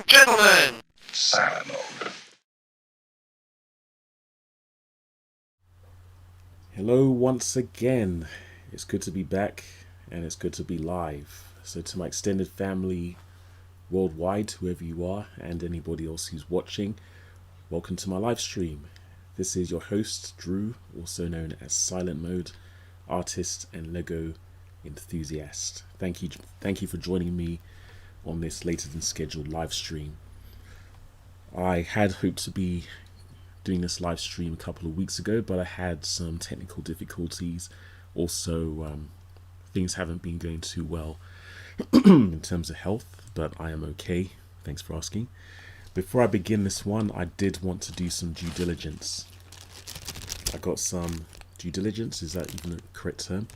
Gentlemen! Silent mode. Hello once again. It's good to be back and it's good to be live. So to my extended family worldwide, whoever you are, and anybody else who's watching, welcome to my live stream. This is your host, Drew, also known as SilentMode, Artist and LEGO Enthusiast. Thank you for joining me on this later than scheduled live stream. I had hoped to be doing this live stream a couple of weeks ago, but I had some technical difficulties. Also, things haven't been going too well in terms of health, but I am okay. Thanks for asking. Before I begin this one, I did want to do some due diligence. I got some due diligence, is that even the correct term?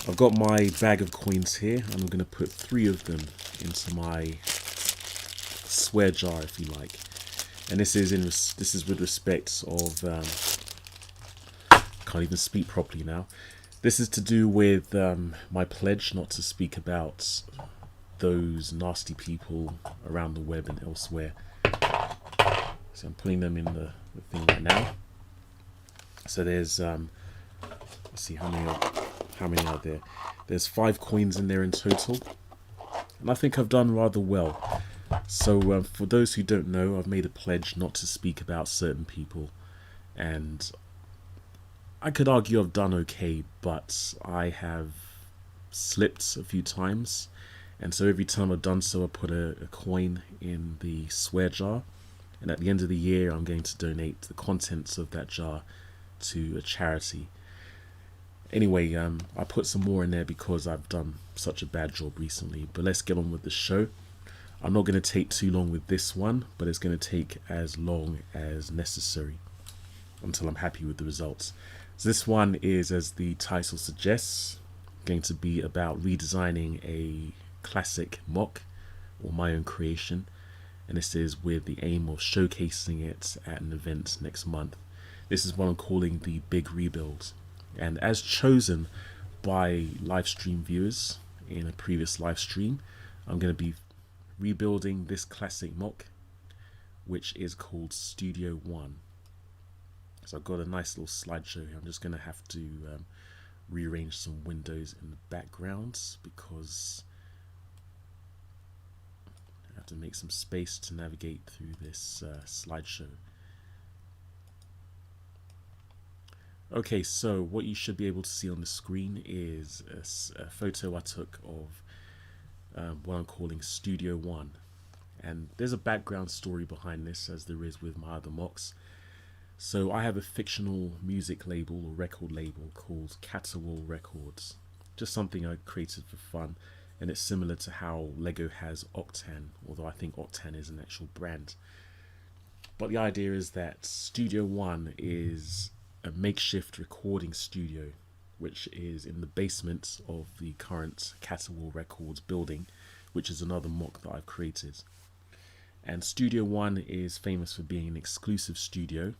I've got my bag of coins here, and I'm going to put 3 of them into my swear jar, if you like. And this is with respect of can't even speak properly now. This is to do with my pledge not to speak about those nasty people around the web and elsewhere. So I'm putting them in the thing right now. So there's let's see how many are there. There's 5 coins in there in total, and I think I've done rather well. So for those who don't know, I've made a pledge not to speak about certain people, and I could argue I've done okay, but I have slipped a few times, and so every time I've done so, I put a coin in the swear jar, and at the end of the year I'm going to donate the contents of that jar to a charity. Anyway, I put some more in there because I've done such a bad job recently, but let's get on with the show. I'm not going to take too long with this one, but it's going to take as long as necessary until I'm happy with the results. So this one is, as the title suggests, going to be about redesigning a classic MOC, or my own creation, and this is with the aim of showcasing it at an event next month. This is what I'm calling the Big Rebuild, and as chosen by live stream viewers in a previous live stream, I'm going to be rebuilding this classic MOC, which is called Studio One. So I've got a nice little slideshow here. I'm just going to have to rearrange some windows in the background because I have to make some space to navigate through this slideshow. Okay, so what you should be able to see on the screen is a photo I took of what I'm calling Studio One, and there's a background story behind this, as there is with my other MOCs. So I have a fictional music label or record label called Caterwall Records, just something I created for fun, and it's similar to how LEGO has Octan, although I think Octan is an actual brand. But the idea is that Studio One is a makeshift recording studio, which is in the basement of the current Caterwall Records building, which is another MOC that I've created. And Studio One is famous for being an exclusive studio.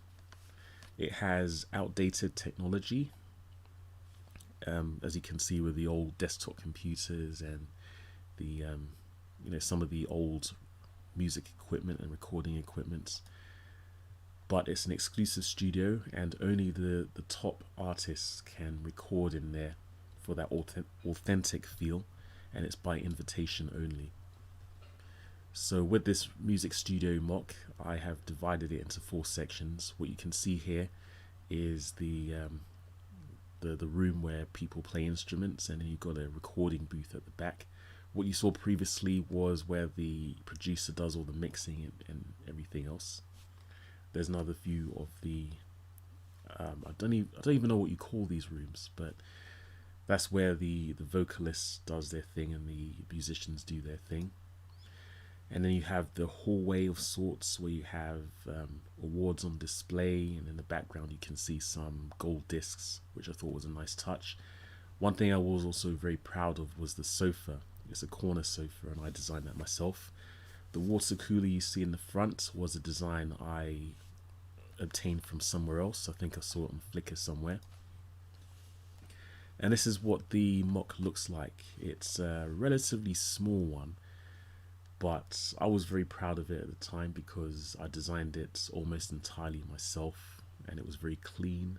It has outdated technology, as you can see with the old desktop computers and the some of the old music equipment and recording equipment. But it's an exclusive studio, and only the top artists can record in there for that authentic feel, and it's by invitation only. So with this music studio MOC, I have divided it into 4 sections. What you can see here is the room where people play instruments, and then you've got a recording booth at the back. What you saw previously was where the producer does all the mixing and everything else. There's another view of the I don't even know what you call these rooms, but that's where the vocalist does their thing and the musicians do their thing. And then you have the hallway of sorts, where you have awards on display, and in the background you can see some gold discs, which I thought was a nice touch. One thing I was also very proud of was the sofa. It's a corner sofa, and I designed that myself. The water cooler you see in the front was a design I obtained from somewhere else. I think I saw it on Flickr somewhere. And this is what the MOC looks like. It's a relatively small one, but I was very proud of it at the time because I designed it almost entirely myself, and it was very clean.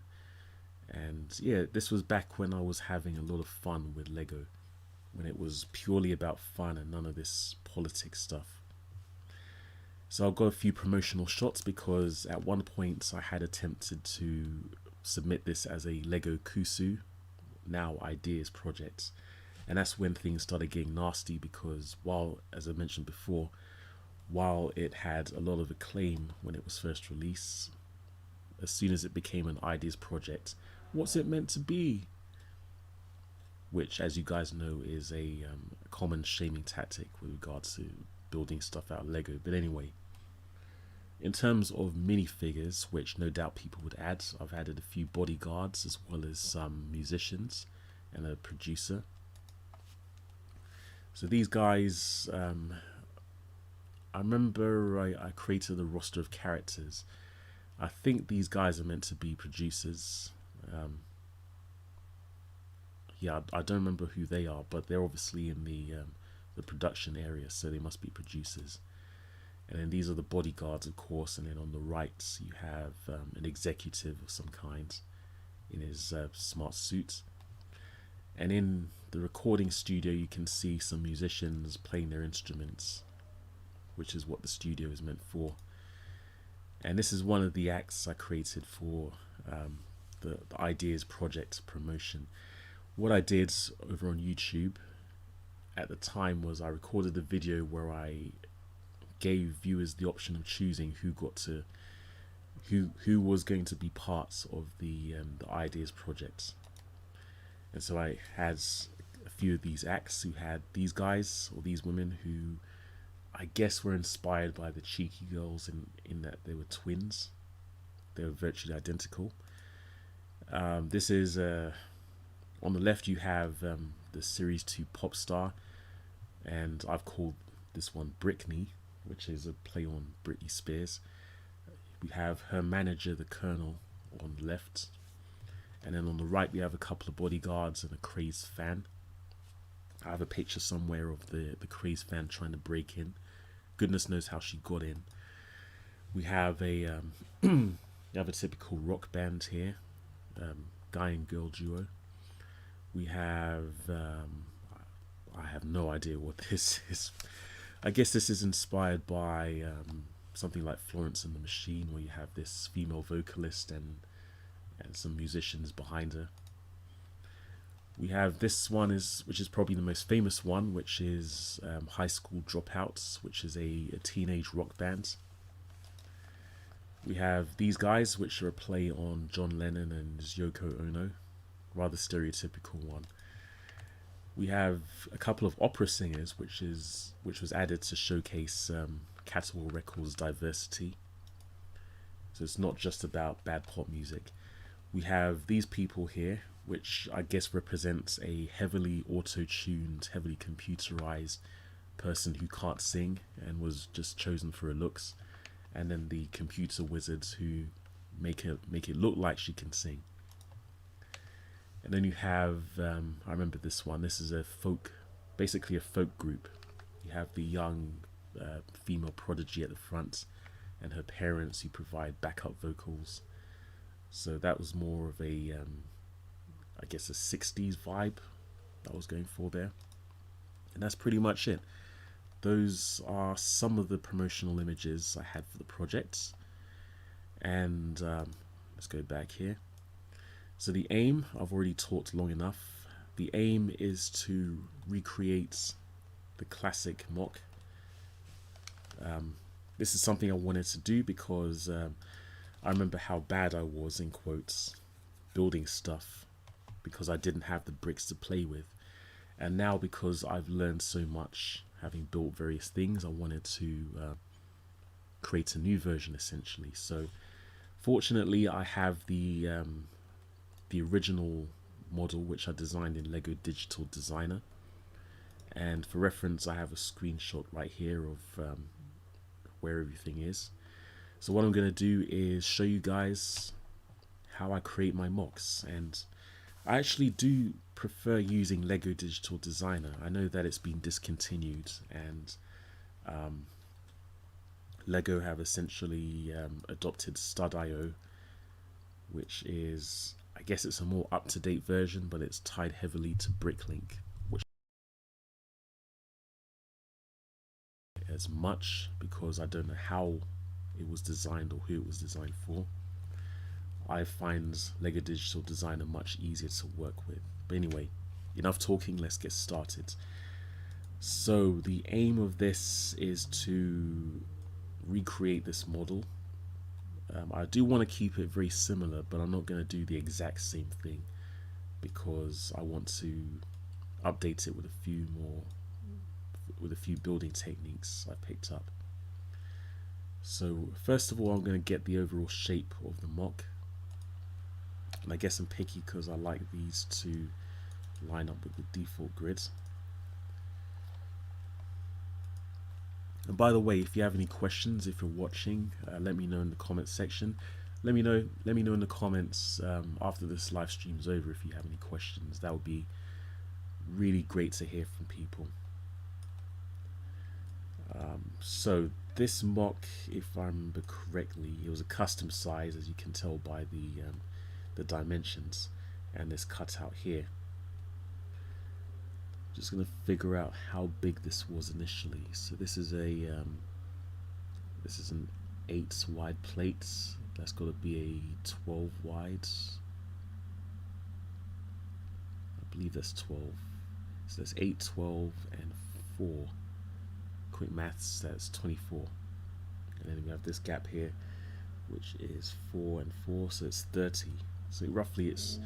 And yeah, this was back when I was having a lot of fun with Lego, when it was purely about fun and none of this politics stuff. So I've got a few promotional shots because at one point I had attempted to submit this as a Lego Kusu, now Ideas project. And that's when things started getting nasty because while, as I mentioned before, while it had a lot of acclaim when it was first released, as soon as it became an Ideas project, what's it meant to be? Which, as you guys know, is a common shaming tactic with regards to building stuff out of Lego. But anyway, in terms of minifigures, which no doubt people would add, I've added a few bodyguards as well as some musicians and a producer. So these guys, I remember I created a roster of characters. I think these guys are meant to be producers. Yeah, I don't remember who they are, but they're obviously in the production area, so they must be producers. And then these are the bodyguards, of course, and then on the right you have an executive of some kind in his smart suit. And in the recording studio you can see some musicians playing their instruments, which is what the studio is meant for. And this is one of the acts I created for the Ideas project promotion. What I did over on YouTube at the time was I recorded a video where I gave viewers the option of choosing who was going to be part of the Ideas project. And so I had a few of these acts who had these guys or these women who I guess were inspired by the Cheeky Girls in that they were twins. They were virtually identical. This is on the left you have the Series 2 pop star, and I've called this one Brickney, which is a play on Britney Spears. We have her manager, the Colonel, on the left, and then on the right we have a couple of bodyguards and a crazed fan. I have a picture somewhere of the crazed fan trying to break in. Goodness knows how she got in. We have a typical rock band here, guy and girl duo. We have I have no idea what this is. I guess this is inspired by something like Florence and the Machine, where you have this female vocalist and some musicians behind her. We have this one, which is probably the most famous one, which is High School Dropouts, which is a teenage rock band. We have these guys, which are a play on John Lennon and Yoko Ono, rather stereotypical one. We have a couple of opera singers, which was added to showcase Cattle Records diversity. So it's not just about bad pop music. We have these people here, which I guess represents a heavily auto-tuned, heavily computerized person who can't sing and was just chosen for her looks, and then the computer wizards who make it look like she can sing. And then you have, I remember this one, this is basically a folk group. You have the young female prodigy at the front and her parents who provide backup vocals. So that was more of a, I guess a 60s vibe that I was going for there. And that's pretty much it. Those are some of the promotional images I had for the project. And let's go back here. So the aim, I've already talked long enough. The aim is to recreate the classic MOC. This is something I wanted to do because I remember how bad I was, in quotes, building stuff because I didn't have the bricks to play with. And now, because I've learned so much having built various things, I wanted to create a new version essentially. So fortunately I have the original model, which I designed in LEGO Digital Designer, and for reference I have a screenshot right here of where everything is. So what I'm going to do is show you guys how I create my MOCs, and I actually do prefer using LEGO Digital Designer. I know that it's been discontinued, and LEGO have essentially adopted Stud.io, which is, I guess it's a more up-to-date version, but it's tied heavily to Bricklink, which as much because I don't know how it was designed or who it was designed for. I find LEGO Digital Designer much easier to work with. But anyway, enough talking, let's get started. So the aim of this is to recreate this model. I do want to keep it very similar, but I'm not going to do the exact same thing because I want to update it with a few building techniques I picked up. So first of all, I'm going to get the overall shape of the MOC, and I guess I'm picky because I like these to line up with the default grid. And by the way, if you have any questions, if you're watching, let me know in the comments section. Let me know in the comments after this live stream's over if you have any questions. That would be really great to hear from people. So this MOC, if I remember correctly, it was a custom size, as you can tell by the dimensions and this cutout here. Just going to figure out how big this was initially. So this is an 8 wide plate. That's got to be a 12 wide. I believe that's 12. So that's 8, 12, and 4. Quick maths, that's 24. And then we have this gap here, which is 4 and 4, so it's 30. So roughly it's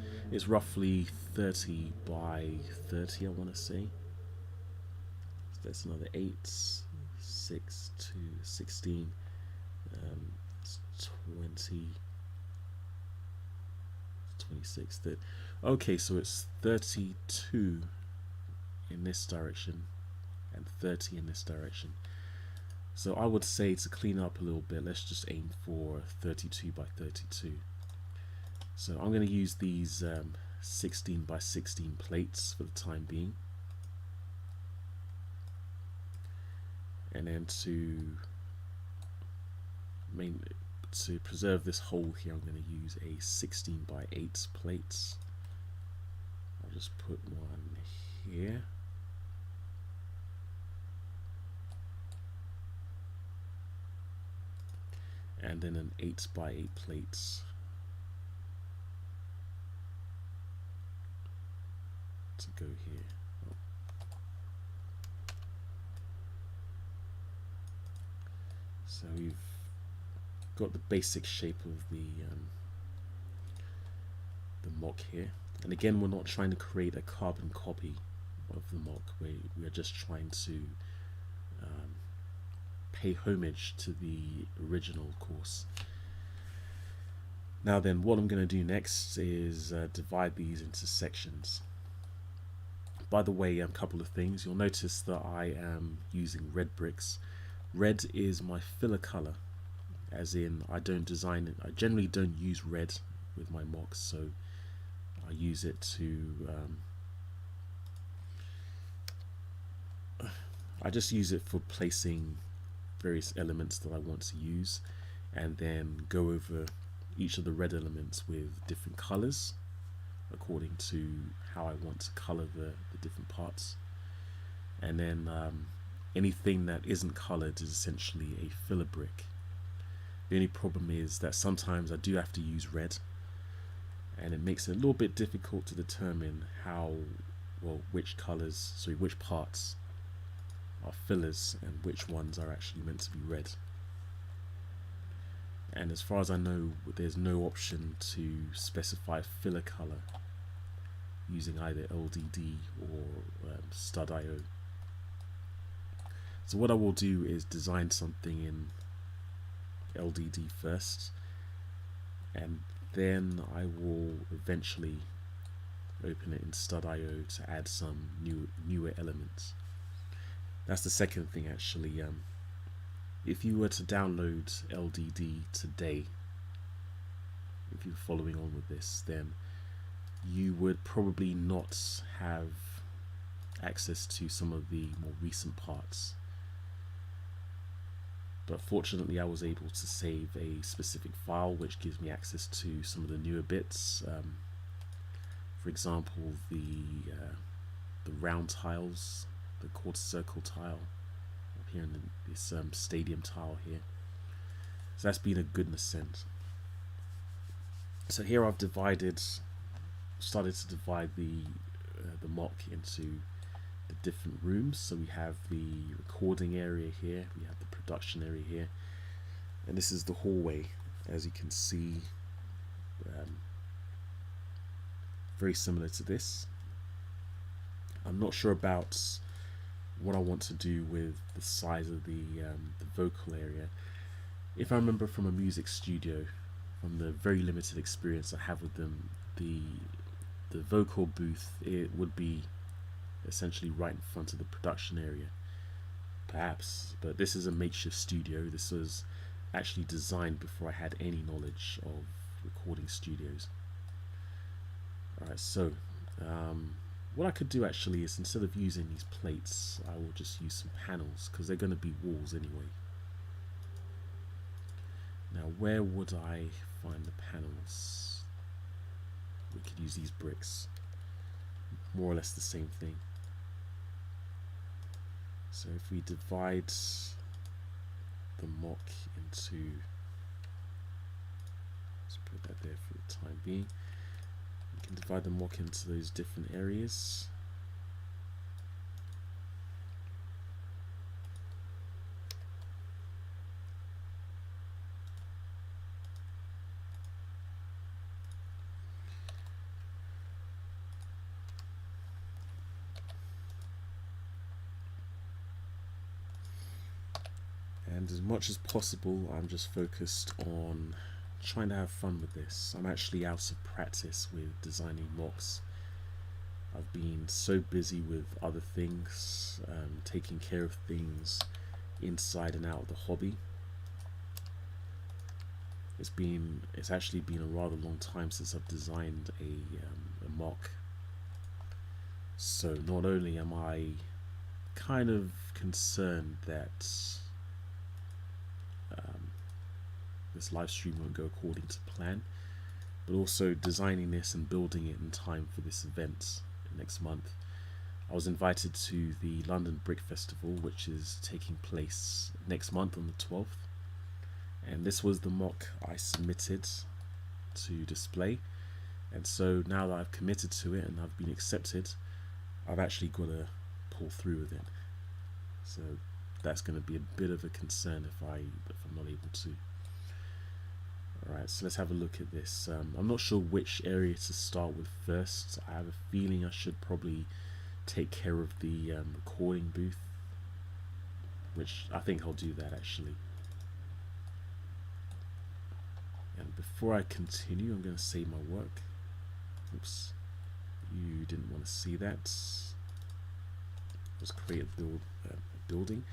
roughly 30 by 30, I want to say. So that's another 8, 6, 2, 16, it's 20, 26. Okay, so it's 32 in this direction and 30 in this direction. So I would say, to clean up a little bit, let's just aim for 32 by 32. So I'm going to use these 16 by 16 plates for the time being. And then to preserve this hole here, I'm going to use a 16 by 8 plate. I'll just put one here. And then an 8 by 8 plate to go here. So we've got the basic shape of the MOC here, and again, we're not trying to create a carbon copy of the MOC. We are just trying to pay homage to the original, of course. Now then, what I'm going to do next is divide these into sections. By the way, a couple of things. You'll notice that I am using red bricks. Red is my filler color, as in I generally don't use red with my MOCs, so I use it to I just use it for placing various elements that I want to use, and then go over each of the red elements with different colors according to how I want to color the different parts. And then anything that isn't colored is essentially a filler brick. The only problem is that sometimes I do have to use red, and it makes it a little bit difficult to determine which parts are fillers and which ones are actually meant to be red. And as far as I know, there's no option to specify filler color using either LDD or Stud.io. So what I will do is design something in LDD first, and then I will eventually open it in Stud.io to add some newer elements. That's the second thing, actually. If you were to download LDD today, if you're following on with this, then you would probably not have access to some of the more recent parts. but fortunately I was able to save a specific file which gives me access to some of the newer bits. For example, the round tiles, the quarter circle tile up here, in this stadium tile here. So that's been a goodness sent. So here I've started to divide the MOC into the different rooms. So we have the recording area here, we have the production area here, and this is the hallway, as you can see. Very similar to this. I'm not sure about what I want to do with the size of the vocal area. If I remember from a music studio, from the very limited experience I have with them, the vocal booth, it would be essentially right in front of the production area, perhaps. But this is a makeshift studio. This was actually designed before I had any knowledge of recording studios. Alright, so what I could do actually is, instead of using these plates, I will just use some panels, because they're going to be walls anyway. Now, where would I find the panels? We could use these bricks. More or less the same thing. So if we divide the MOC into, let's put that there for the time being. We can divide the MOC into those different areas. And as much as possible, I'm just focused on trying to have fun with this. I'm actually out of practice with designing MOCs. I've been so busy with other things, taking care of things inside and out of the hobby. It's actually been a rather long time since I've designed a MOC. So not only am I kind of concerned that this live stream won't go according to plan, but also designing this and building it in time for this event next month. I was invited to the London Brick Festival, which is taking place next month on the 12th, and this was the MOC I submitted to display. And so now that I've committed to it and I've been accepted, I've actually got to pull through with it. So that's going to be a bit of a concern if I'm not able to. Alright, so let's have a look at this. I'm not sure which area to start with first. I have a feeling I should probably take care of the recording booth, which I think I'll do that actually. And before I continue, I'm going to save my work. Oops, you didn't want to see that. Let's create a building.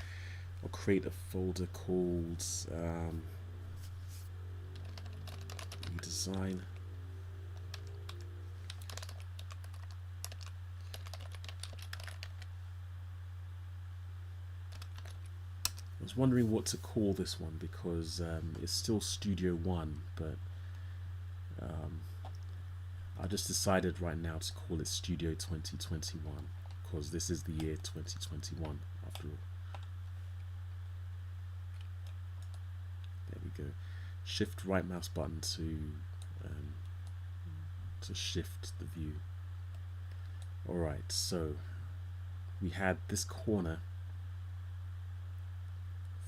I'll create a folder called Redesign. I was wondering what to call this one, because it's still Studio 1, but I just decided right now to call it Studio 2021, because this is the year 2021 after all. There we go. Shift right mouse button to shift the view. Alright, so we had this corner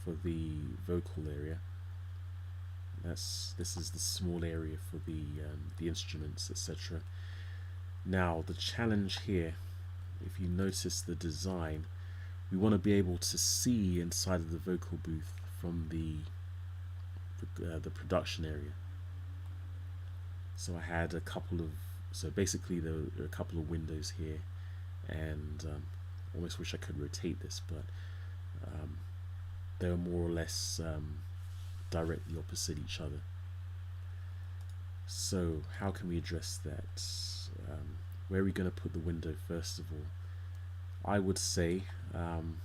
for the vocal area. This is the small area for the instruments, etc. Now the challenge here, if you notice the design, we want to be able to see inside of the vocal booth from the production area. So I had basically there are a couple of windows here, and almost wish I could rotate this, but they are more or less directly opposite each other. So how can we address that? Where are we going to put the window first of all? I would say, and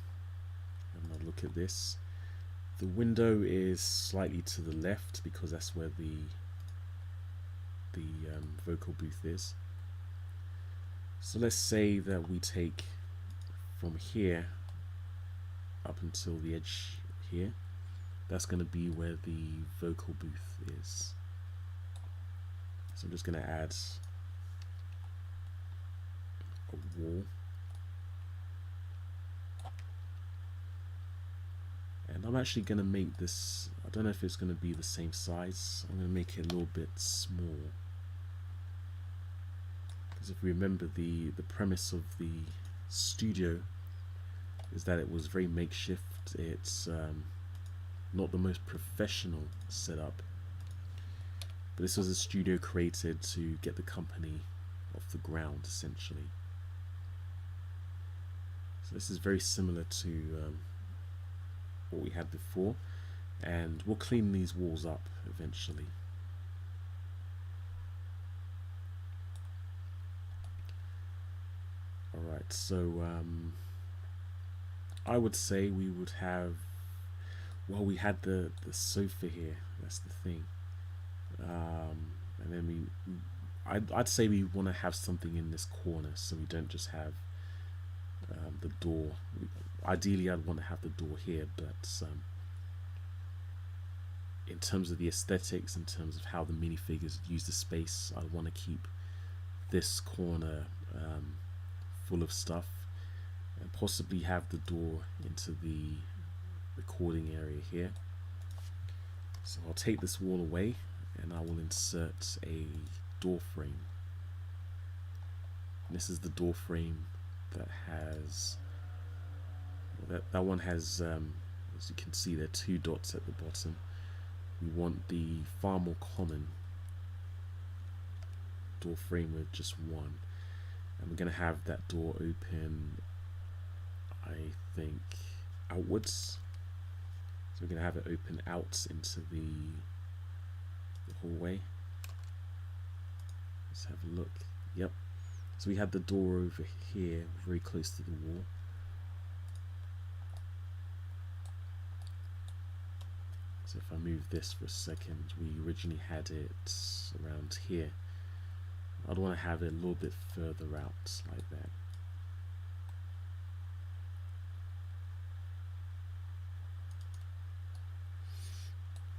I'll look at this, The window is slightly to the left because that's where the vocal booth is. So let's say that we take from here up until the edge here. That's going to be where the vocal booth is. So I'm just going to add a wall. And I'm actually going to make this, I don't know if it's going to be the same size. I'm going to make it a little bit small. Because if we remember, the premise of the studio is that it was very makeshift. It's not the most professional setup. But this was a studio created to get the company off the ground, essentially. So this is very similar to what we had before, and we'll clean these walls up eventually. Alright, so I would say we would have, well, we had the sofa here, that's the thing, and then I'd say we want to have something in this corner so we don't just have the door. Ideally I'd want to have the door here, but in terms of the aesthetics, in terms of how the minifigures use the space, I want to keep this corner full of stuff and possibly have the door into the recording area here. So I'll take this wall away and I will insert a door frame. And this is the door frame that has, that one has, as you can see, there are 2 dots at the bottom. We want the far more common door frame with just 1, and we're going to have that door open, I think, outwards. So we're going to have it open out into the hallway. Let's have a look. Yep. So we had the door over here, very close to the wall. So if I move this for a second, we originally had it around here. I'd want to have it a little bit further out, like that.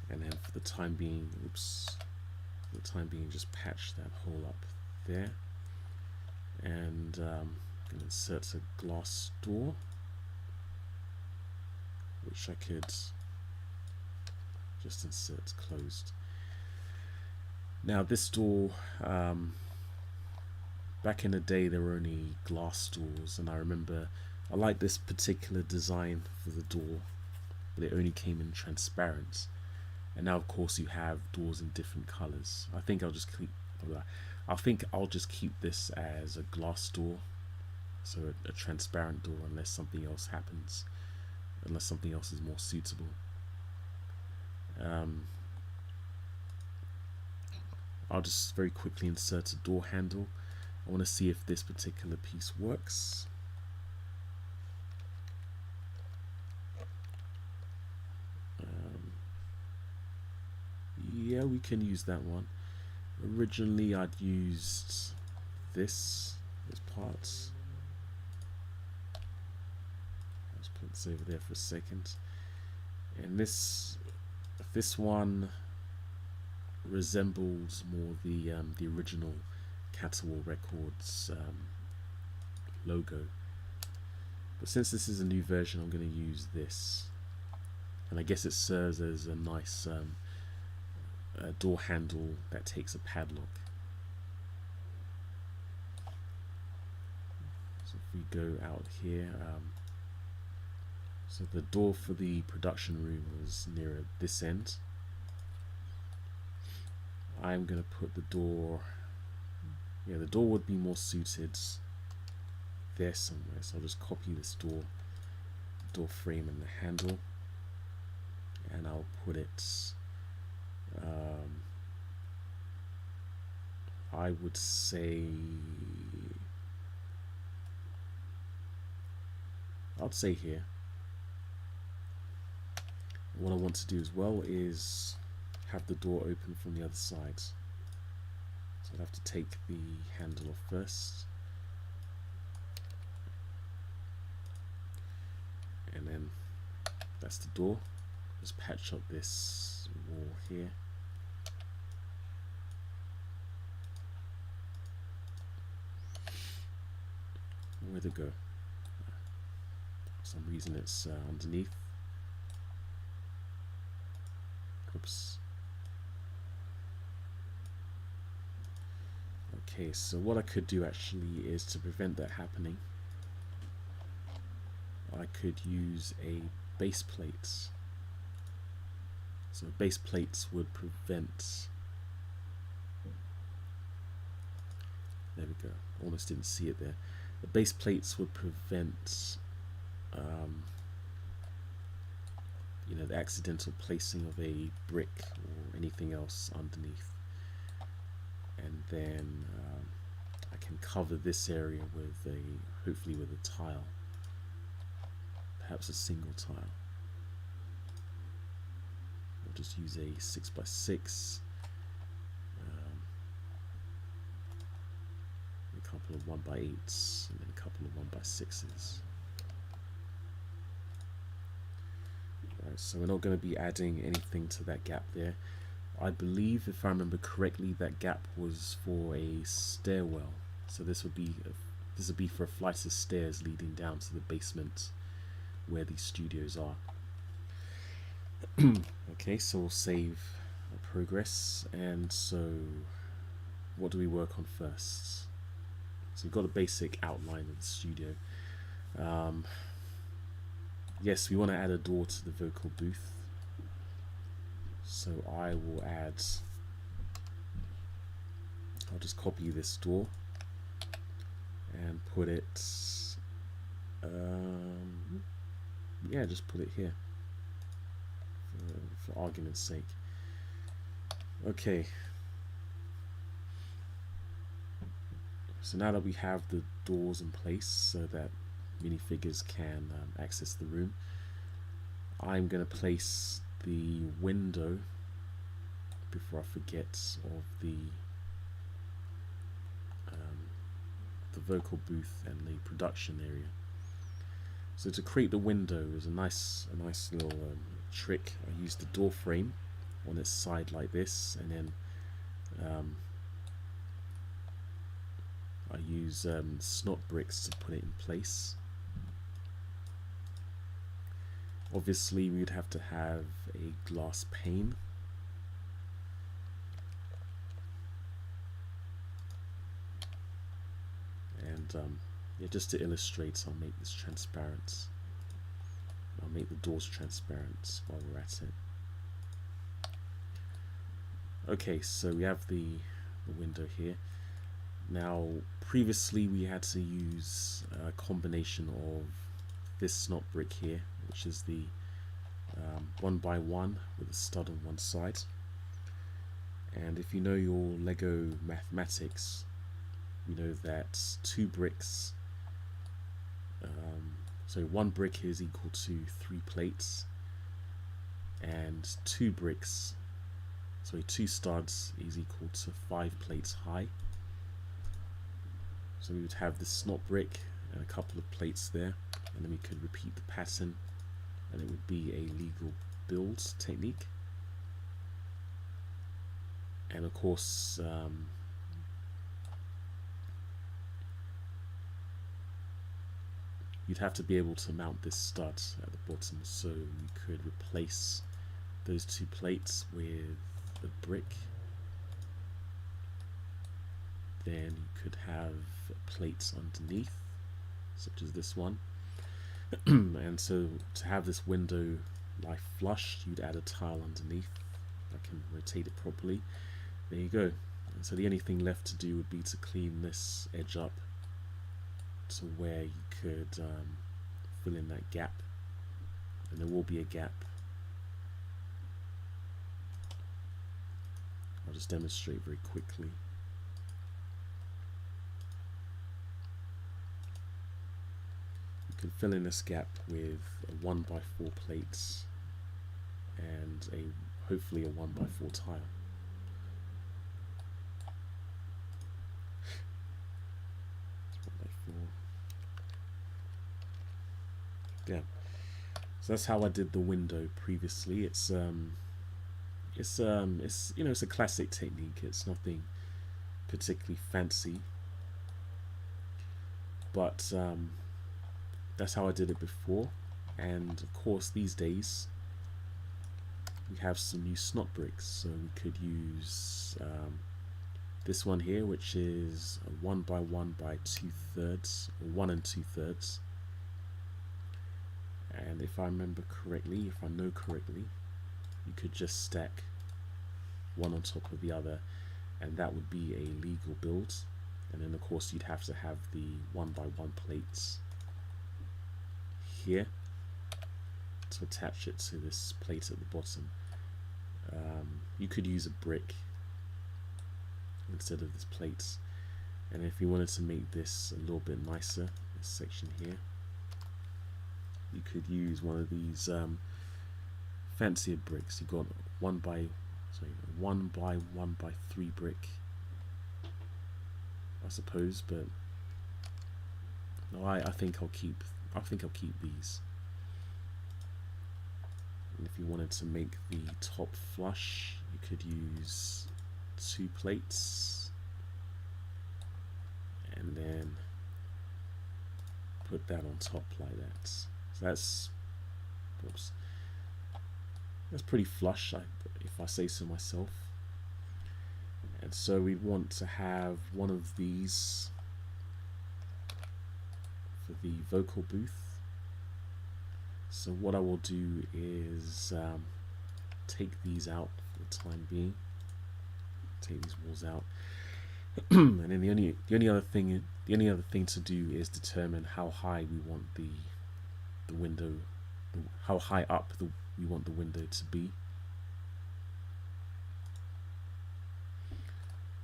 And then for the time being, oops, for the time being, just patch that hole up there. And I'm going to insert a glass door, which I could just insert closed. Now this door, back in the day there were only glass doors, and I remember I liked this particular design for the door, but it only came in transparent. And now of course you have doors in different colors. I think I'll just keep this as a glass door, so a transparent door, unless something else happens, unless something else is more suitable. I'll just very quickly insert a door handle. I want to see if this particular piece works. Yeah, we can use that one. Originally I'd used this as parts. Let's put this over there for a second. And this one resembles more the original Caterwall Records logo. But since this is a new version, I'm going to use this. And I guess it serves as a nice door handle that takes a padlock. So if we go out here, so the door for the production room was near this end. I'm going to put the door, yeah, the door would be more suited there somewhere, so I'll just copy this door frame and the handle, and I'll put it, I would say, I'd say here. what I want to do as well is have the door open from the other side. So I'd have to take the handle off first, and then that's the door. Just patch up this wall here. Where'd it go? For some reason it's underneath. Oops. Okay, so what I could do actually is, to prevent that happening, I could use a base plate. So base plates would prevent, there we go, almost didn't see it there. The base plates would prevent you know, the accidental placing of a brick or anything else underneath. And then I can cover this area with hopefully with a tile, perhaps a single tile. I'll just use a 6x6, a couple of 1x8s, and then a couple of 1x6s. Right, so we're not going to be adding anything to that gap there. I believe, if I remember correctly, that gap was for a stairwell. So this would be for a flight of stairs leading down to the basement where these studios are. Okay, so we'll save our progress. And so what do we work on first? So we've got a basic outline of the studio. Yes, we want to add a door to the vocal booth. So I will add, I'll just copy this door and put it, yeah, just put it here for argument's sake. Okay. So now that we have the doors in place so that minifigures can access the room, I'm going to place the window, before I forget, of the vocal booth and the production area. So to create the window is a nice little trick. I use the door frame on its side like this, and then I use snot bricks to put it in place. Obviously we would have to have a glass pane. And yeah, just to illustrate, I'll make this transparent. I'll make the doors transparent while we're at it. Okay, so we have the window here. Now previously we had to use a combination of this snot brick here, which is the 1x1 with a stud on one side. And if you know your LEGO mathematics, you know that 2 bricks, so 1 brick is equal to 3 plates, and 2 bricks, sorry, 2 studs is equal to 5 plates high. So we would have this snot brick and a couple of plates there, and then we could repeat the pattern, and it would be a legal build technique. And of course, you'd have to be able to mount this stud at the bottom, so you could replace those 2 plates with a brick. Then you could have plates underneath, such as this one. And so to have this window lie flush, you'd add a tile underneath. I can rotate it properly. There you go. And so the only thing left to do would be to clean this edge up to where you could fill in that gap, and there will be a gap. I'll just demonstrate very quickly. You can fill in this gap with a 1x4 plates and hopefully a 1x4 tile. Yeah, so that's how I did the window previously. It's you know, it's a classic technique. It's nothing particularly fancy, but that's how I did it before. And of course, these days we have some new snot bricks, so we could use this one here, which is a 1x1 by 2/3, or 1 2/3. And if I remember correctly, if I know correctly, you could just stack one on top of the other, and that would be a legal build. And then of course you'd have to have the 1x1 plates here to attach it to this plate at the bottom. You could use a brick instead of this plate, and if you wanted to make this a little bit nicer, this section here, you could use one of these fancier bricks. You've got 1x1x3 brick, I suppose, but no, I think I'll keep these. And if you wanted to make the top flush, you could use 2 plates and then put that on top like that. So that's pretty flush, if I say so myself. And so we want to have one of these for the vocal booth. So what I will do is take these out for the time being. Take these walls out, and then the only other thing to do is determine how high we want the window, how high up we want the window to be,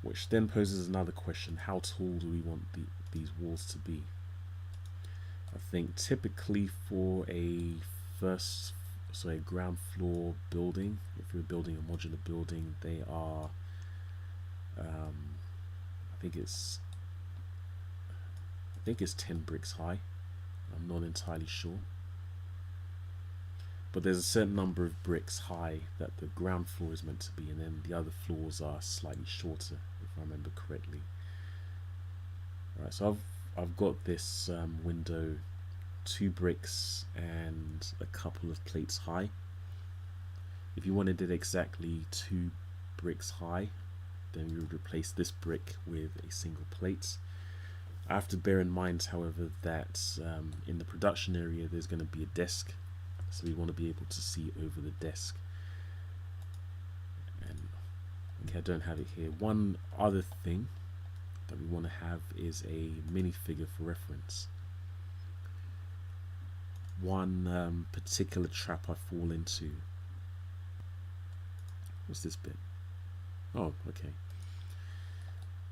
which then poses another question: how tall do we want these walls to be? I think typically for a ground floor building, if you're building a modular building, they are I think it's 10 bricks high. I'm not entirely sure, but there's a certain number of bricks high that the ground floor is meant to be, and then the other floors are slightly shorter, if I remember correctly. Alright, so I've got this window 2 bricks and a couple of plates high. If you wanted it exactly 2 bricks high, then we would replace this brick with a single plate. I have to bear in mind, however, that in the production area there's going to be a desk, so we want to be able to see over the desk. And okay, I don't have it here. One other thing that we want to have is a minifigure for reference. One particular trap I fall into. What's this bit? Oh, okay.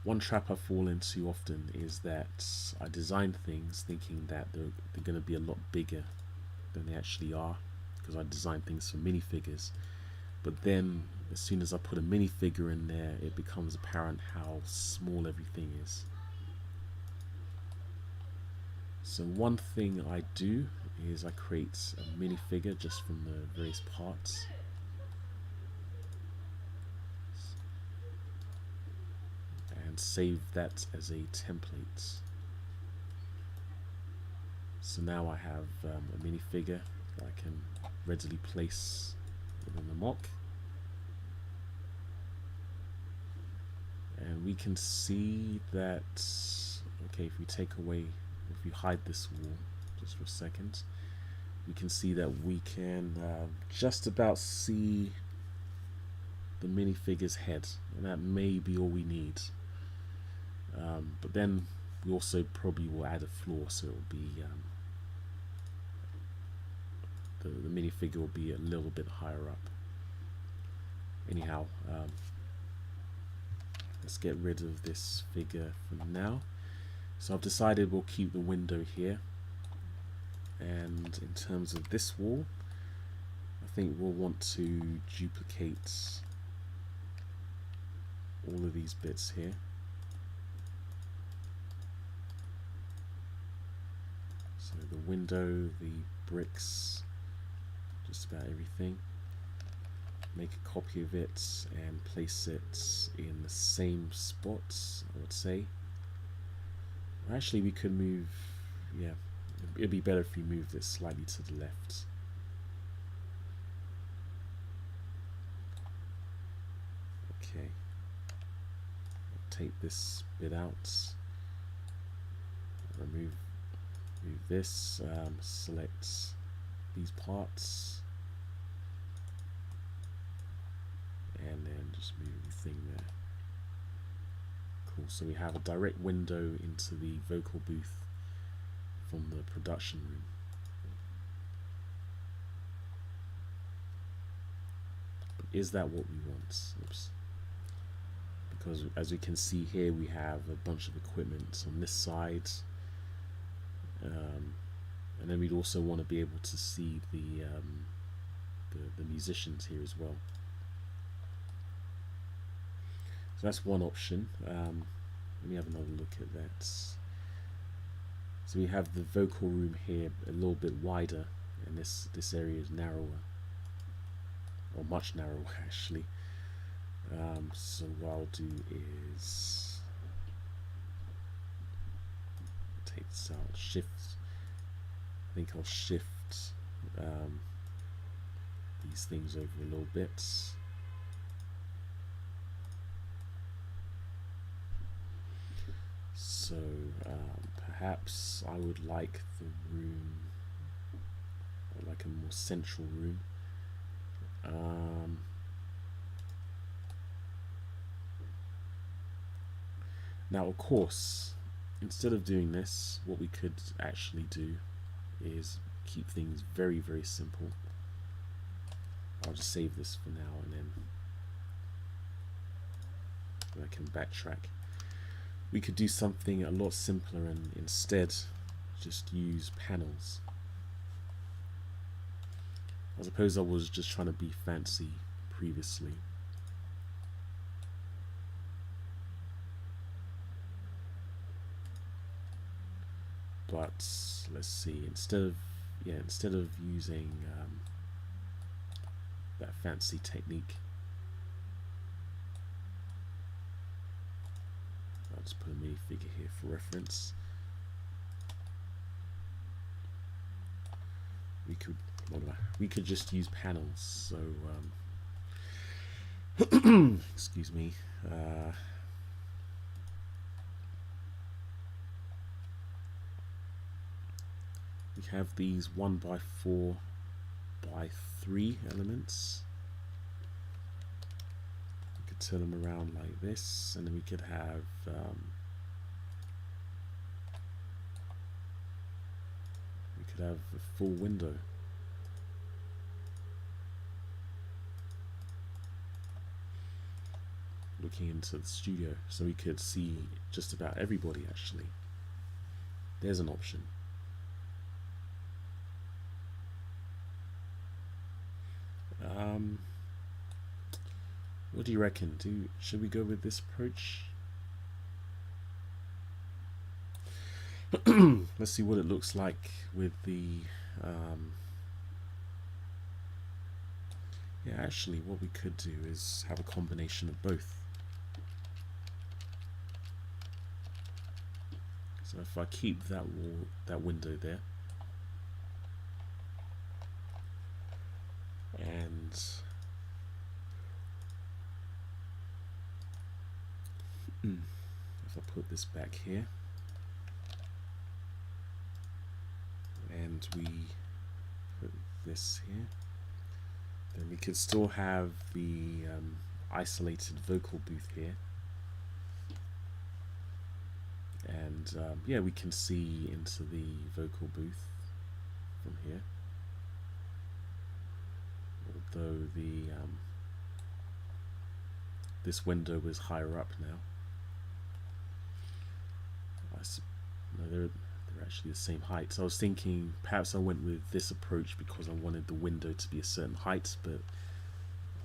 One trap I fall into often is that I design things thinking that they're going to be a lot bigger than they actually are, because I design things for minifigures. But then, as soon as I put a minifigure in there, it becomes apparent how small everything is. So one thing I do is I create a minifigure just from the various parts. And save that as a template. So now I have a minifigure that I can readily place within the MOC. And we can see that, okay, if you hide this wall just for a second, we can see that we can just about see the minifigure's head, and that may be all we need. But then we also probably will add a floor, so it will be the minifigure will be a little bit higher up. Anyhow, let's get rid of this figure for now. So I've decided we'll keep the window here, and in terms of this wall, I think we'll want to duplicate all of these bits here. So the window, the bricks, just about everything. Make a copy of it and place it in the same spots, I would say. Actually, we could move, yeah, it'd be better if we moved it slightly to the left. Okay, take this bit out, remove this, select these parts, and then just move everything there. Cool, so we have a direct window into the vocal booth from the production room. But is that what we want? Oops. Because as we can see here, we have a bunch of equipment on this side, and then we'd also want to be able to see the musicians here as well. So that's one option. Let me have another look at that. So we have the vocal room here a little bit wider, and this area is narrower, or much narrower actually. So what I'll do is take this out, shift. I think I'll shift these things over a little bit. So perhaps I would like the room, or like a more central room. Now, of course, instead of doing this, what we could actually do is keep things very, very simple. I'll just save this for now, and then I can backtrack. We could do something a lot simpler and instead just use panels. I suppose I was just trying to be fancy previously. But let's see, instead of using that fancy technique, I'll just put a minifigure here for reference. We could just use panels. So excuse me. We have these 1x4 by 3 elements. We could turn them around like this, and then we could have a full window. Looking into the studio, so we could see just about everybody actually. There's an option. What do you reckon? Should we go with this approach? Let's see what it looks like with the yeah, actually what we could do is have a combination of both. So if I keep that window there, and if I put this back here, and we put this here, then we could still have the isolated vocal booth here, and yeah, we can see into the vocal booth from here, although the this window is higher up now. No, they're they're actually the same height. So I was thinking perhaps I went with this approach because I wanted the window to be a certain height, but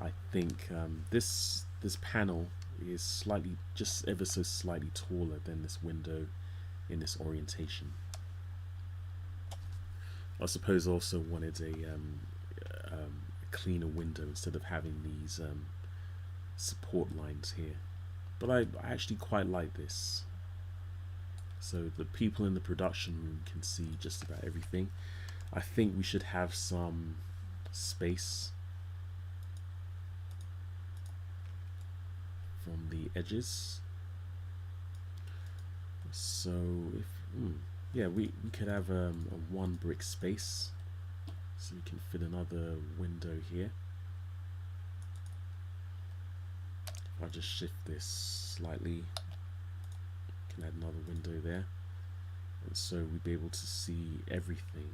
I think this panel is slightly, just ever so slightly taller than this window in this orientation. I suppose I also wanted a cleaner window instead of having these support lines here. But I actually quite like this. So the people in the production room can see just about everything. I think we should have some space from the edges. So if yeah, we could have a one brick space, so we can fit another window here. If I just shift this slightly, can add another window there, and so we'd be able to see everything.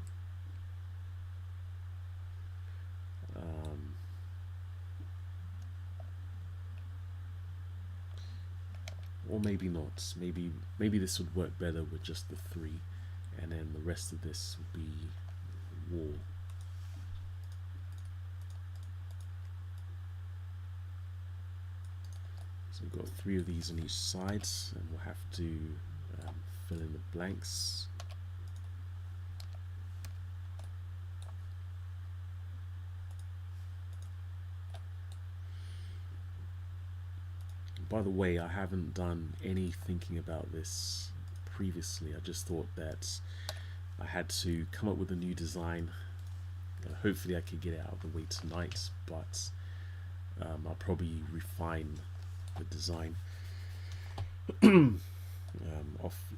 Or maybe not. Maybe this would work better with just the three, and then the rest of this would be wall. So we've got 3 of these on each side, and we'll have to fill in the blanks. By the way, I haven't done any thinking about this previously. I just thought that I had to come up with a new design. Hopefully I could get it out of the way tonight, but I'll probably refine the design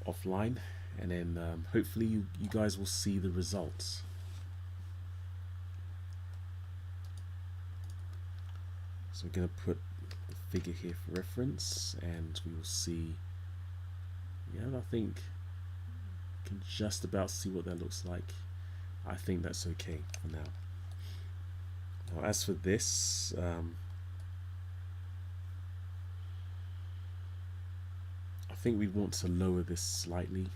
offline, and then hopefully you guys will see the results. So we're going to put figure here for reference, and we will see, yeah, I think you can just about see what that looks like. I think that's okay for now. Now as for this, I think we want to lower this slightly.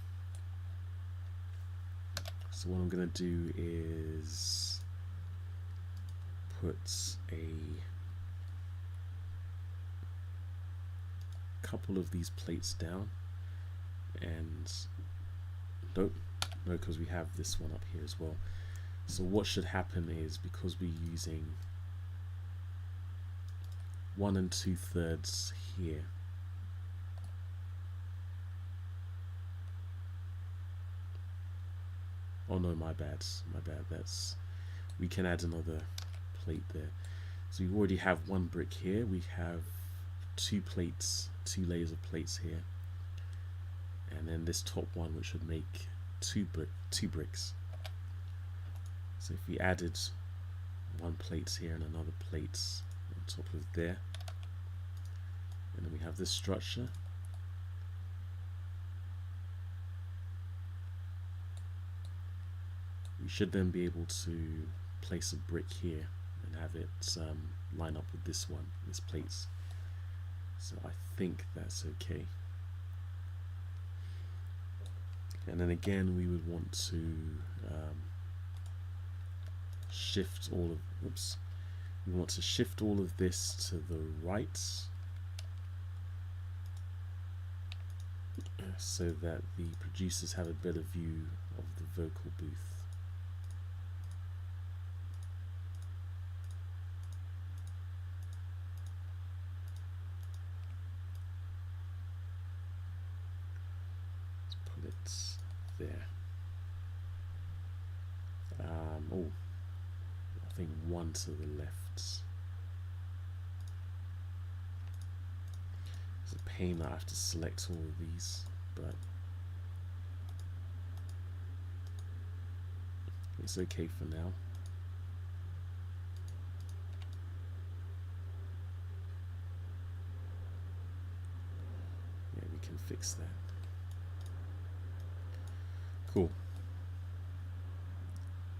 So what I'm going to do is put a couple of these plates down, and no, because we have this one up here as well. So what should happen is, because we're using 1 2/3 here, oh no, my bad, that's, we can add another plate there. So we already have 1 brick here, we have 2 plates, 2 layers of plates here, and then this top one, which would make 2 bricks. So if we added 1 plate here and another plate on top of there, and then we have this structure. We should then be able to place a brick here and have it line up with this one, this plates. So I think that's okay. And then again, we would want to shift all of, we want to shift all of this to the right, so that the producers have a better view of the vocal booth. There. Oh, I think 1 to the left. It's a pain that I have to select all of these, but it's okay for now. Yeah, we can fix that. Cool.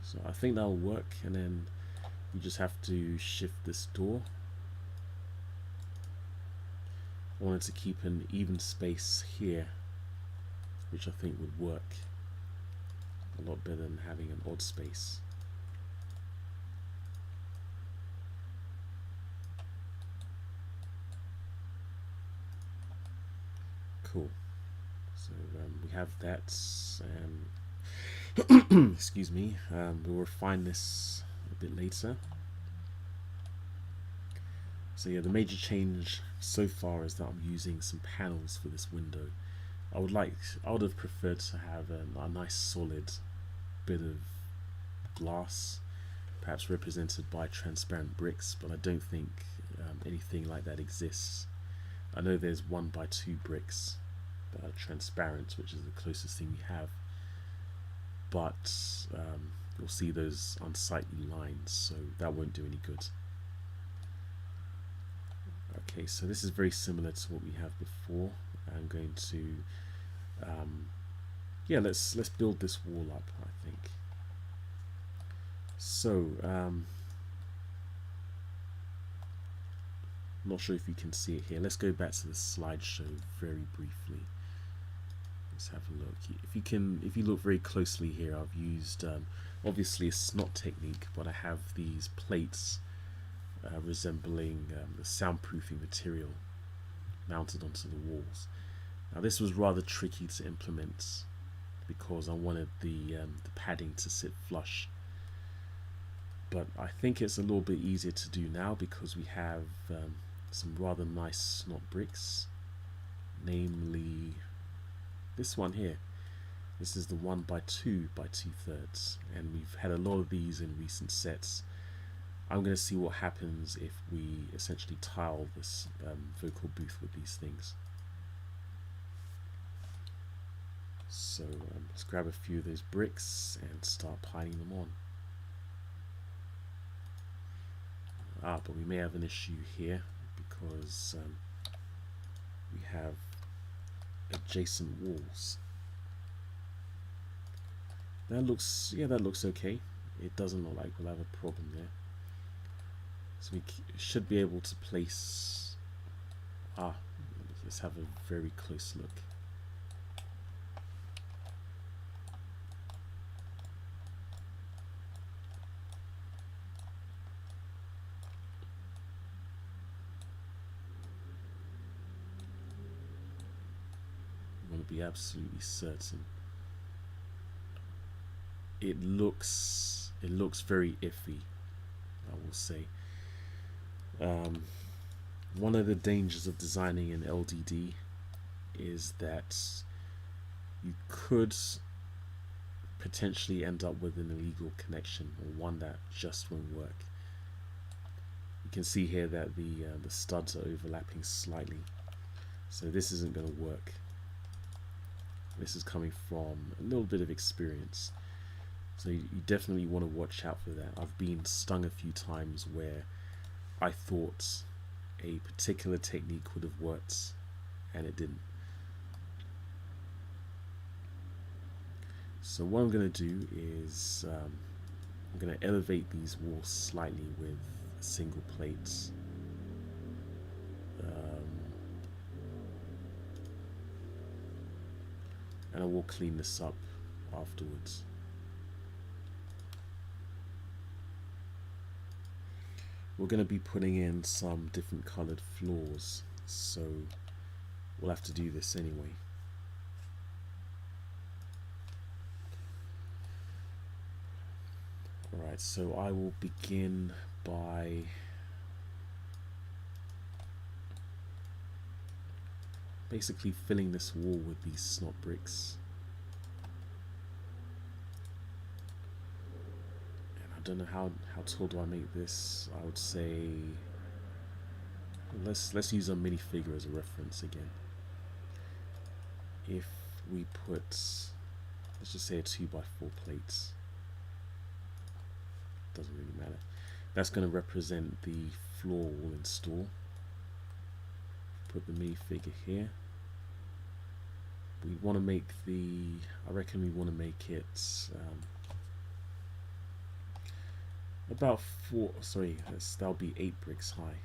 So I think that'll work, and then you just have to shift this door. I wanted to keep an even space here, which I think would work. a lot better than having an odd space. Cool. So we have that. Excuse me. We'll refine this a bit later. So yeah, the major change so far is that I'm using some panels for this window. I would have preferred to have a nice solid bit of glass, perhaps represented by transparent bricks, but I don't think anything like that exists. I know there's 1x2 bricks that are transparent, which is the closest thing we have, but you'll see those unsightly lines, so that won't do any good. Okay, so this is very similar to what we have before. I'm going to yeah, let's build this wall up, I think. So not sure if you can see it here. Let's go back to the slideshow very briefly. Let's have a look. If you look very closely here, I've used obviously a snot technique, but I have these plates resembling the soundproofing material mounted onto the walls. Now this was rather tricky to implement because I wanted the padding to sit flush, but I think it's a little bit easier to do now because we have some rather nice snot bricks, namely this one here. This is the 1x2 by 2/3, and we've had a lot of these in recent sets. I'm going to see what happens if we essentially tile this vocal booth with these things. So let's grab a few of those bricks and start piling them on. But we may have an issue here because we have adjacent walls. That looks okay. It doesn't look like we'll have a problem there. So we should be able to place. Let's have a very close look. I want to be absolutely certain. It looks very iffy, I will say. One of the dangers of designing an LDD is that you could potentially end up with an illegal connection, or one that just won't work. You can see here that the studs are overlapping slightly, so this isn't going to work. This is coming from a little bit of experience, so you definitely want to watch out for that. I've been stung a few times where I thought a particular technique would have worked and it didn't. So what I'm going to do is I'm going to elevate these walls slightly with single plates. And I will clean this up afterwards. We're going to be putting in some different colored floors, so we'll have to do this anyway. Alright, so I will begin by basically filling this wall with these snot bricks. I don't know how tall do I make this. I would say let's use a minifigure as a reference again. If we put, let's just say a 2x4 plate, doesn't really matter. That's going to represent the floor we'll install. Put the minifigure here. We want to make I reckon we want to make it about that'll be 8 bricks high.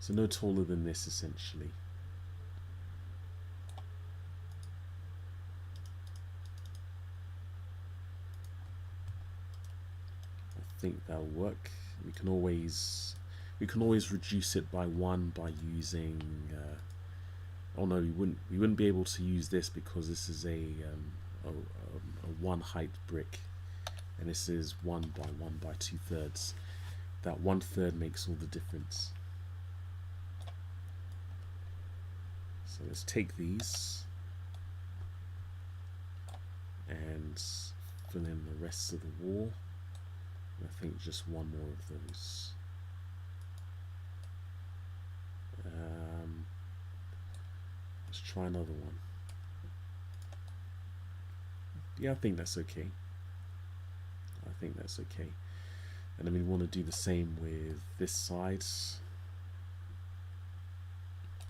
So no taller than this essentially. think that'll work. We can always reduce it by 1 by using. Oh no, we wouldn't be able to use this because this is a 1 height brick, and this is 1 by 1 by 2/3. That 1/3 makes all the difference. So let's take these and fill in the rest of the wall. And I think just one more of those. Let's try another one. Yeah, I think that's okay. I think that's okay. And then we want to do the same with this side.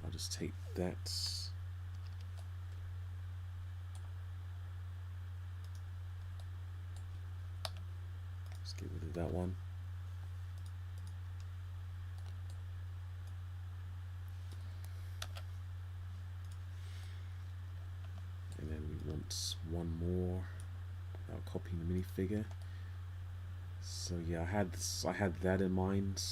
I'll just take that. Let's get rid of that one. And then we want one more. I'll copy the minifigure. So yeah, I had that in mind.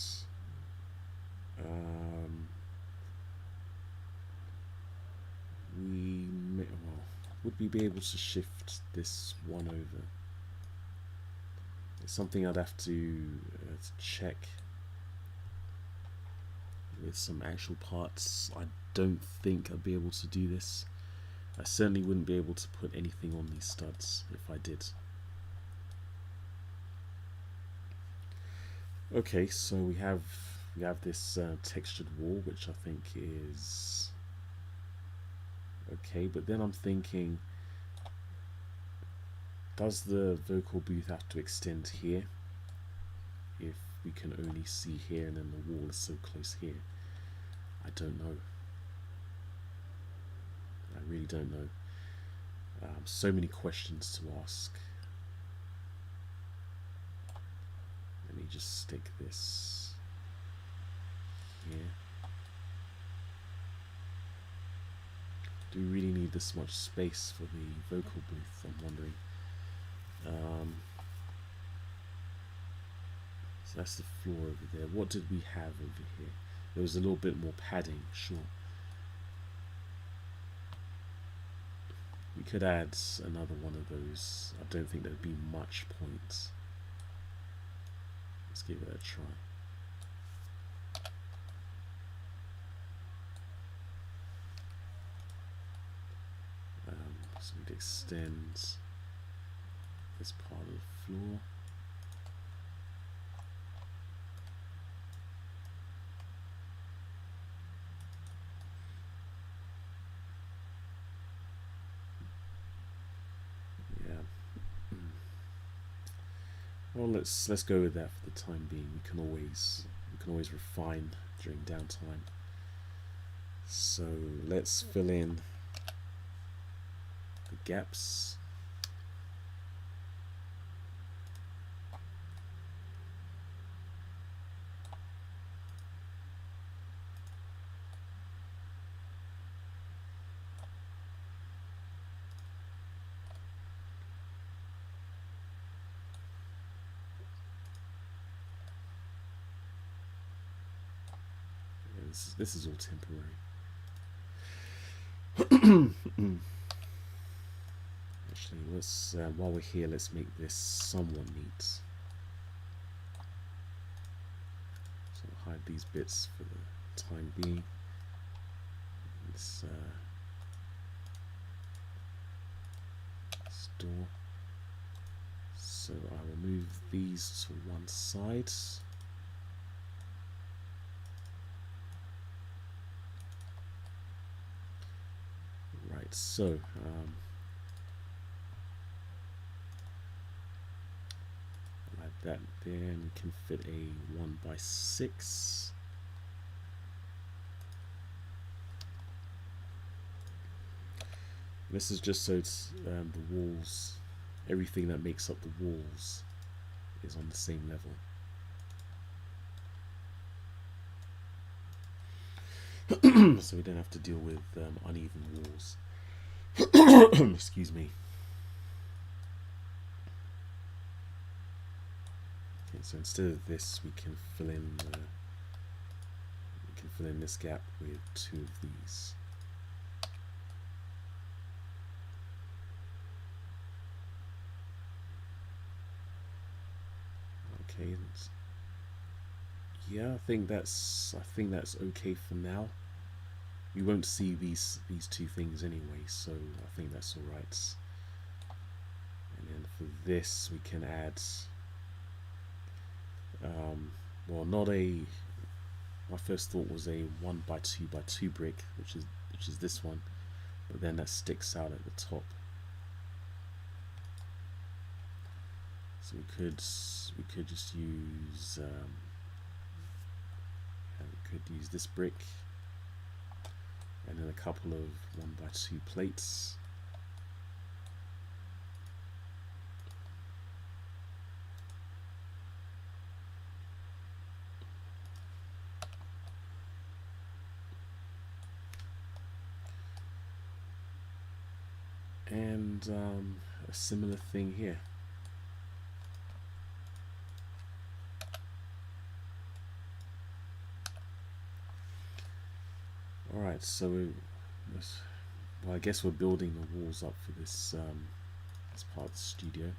Would we be able to shift this one over? It's something I'd have to check with some actual parts. I don't think I'd be able to do this. I certainly wouldn't be able to put anything on these studs if I did. Okay, so we have this textured wall, which I think is okay, but then I'm thinking, does the vocal booth have to extend here if we can only see here and then the wall is so close here? I don't know. I really don't know. So many questions to ask. Let me just stick this here. Do we really need this much space for the vocal booth? I'm wondering. So that's the floor over there. What did we have over here? There was a little bit more padding, sure. We could add another one of those. I don't think there'd be much point. Let's give it a try. So we'd extend this part of the floor. Yeah. Well, let's go with that for the time being. We can always refine during downtime. So let's fill in the gaps. This is all temporary. Actually, let's while we're here, let's make this somewhat neat. So I'll hide these bits for the time being. Let's store. So I will move these to one side. Right, so I'll add that there, and we can fit a 1x6. This is just so it's the walls, everything that makes up the walls is on the same level. So we don't have to deal with uneven walls. Excuse me. Okay, So instead of this, we can fill in this gap with 2 of these. Okay, yeah, I think that's okay for now. We won't see these 2 things anyway, so I think that's all right. And then for this, we can add, well, not a. My first thought was a 1x2x2 brick, which is this one, but then that sticks out at the top. So we could just use this brick, and then a couple of 1x2 plates. And a similar thing here. Alright, so well, I guess we're building the walls up for this part of the studio.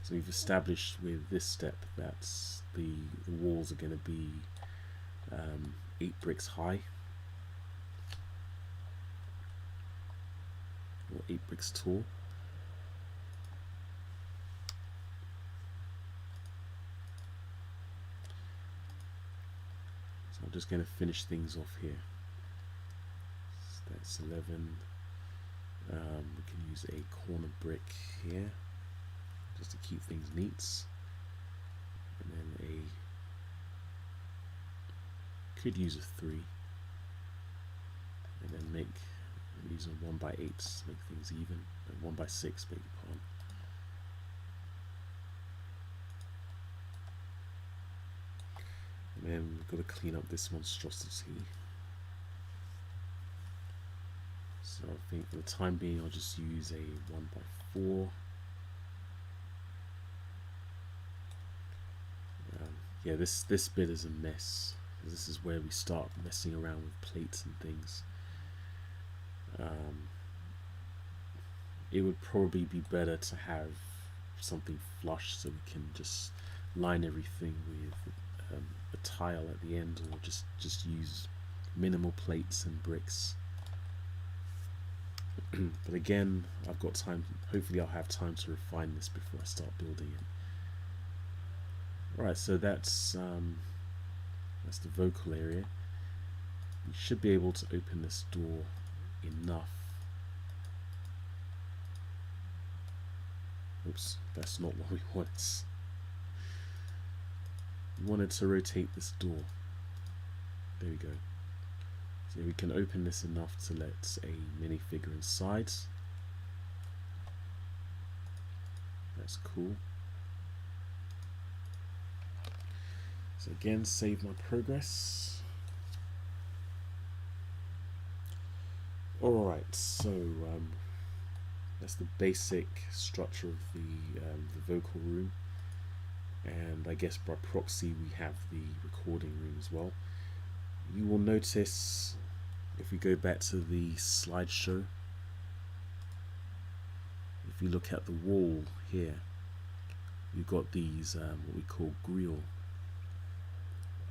So we've established with this step that the walls are going to be 8 bricks high, or 8 bricks tall. So I'm just going to finish things off here. So that's 11. We can use a corner brick here just to keep things neat, and then could use a 3, and then use a 1x8 to make things even, 1x6, beg your pardon. And then we've got to clean up this monstrosity. So I think for the time being, I'll just use a 1x4. Yeah, this bit is a mess. This is where we start messing around with plates and things. It would probably be better to have something flush so we can just line everything with a tile at the end, or just use minimal plates and bricks. But again, I've got time. Hopefully I'll have time to refine this before I start building it. Alright, so that's the vocal area. We should be able to open this door enough. Oops, that's not what we want. We wanted to rotate this door. There we go. So we can open this enough to let a minifigure inside. That's cool. So again, save my progress. Alright, so that's the basic structure of the vocal room, and I guess by proxy we have the recording room as well. You will notice, if we go back to the slideshow, if you look at the wall here, you've got these what we call grill.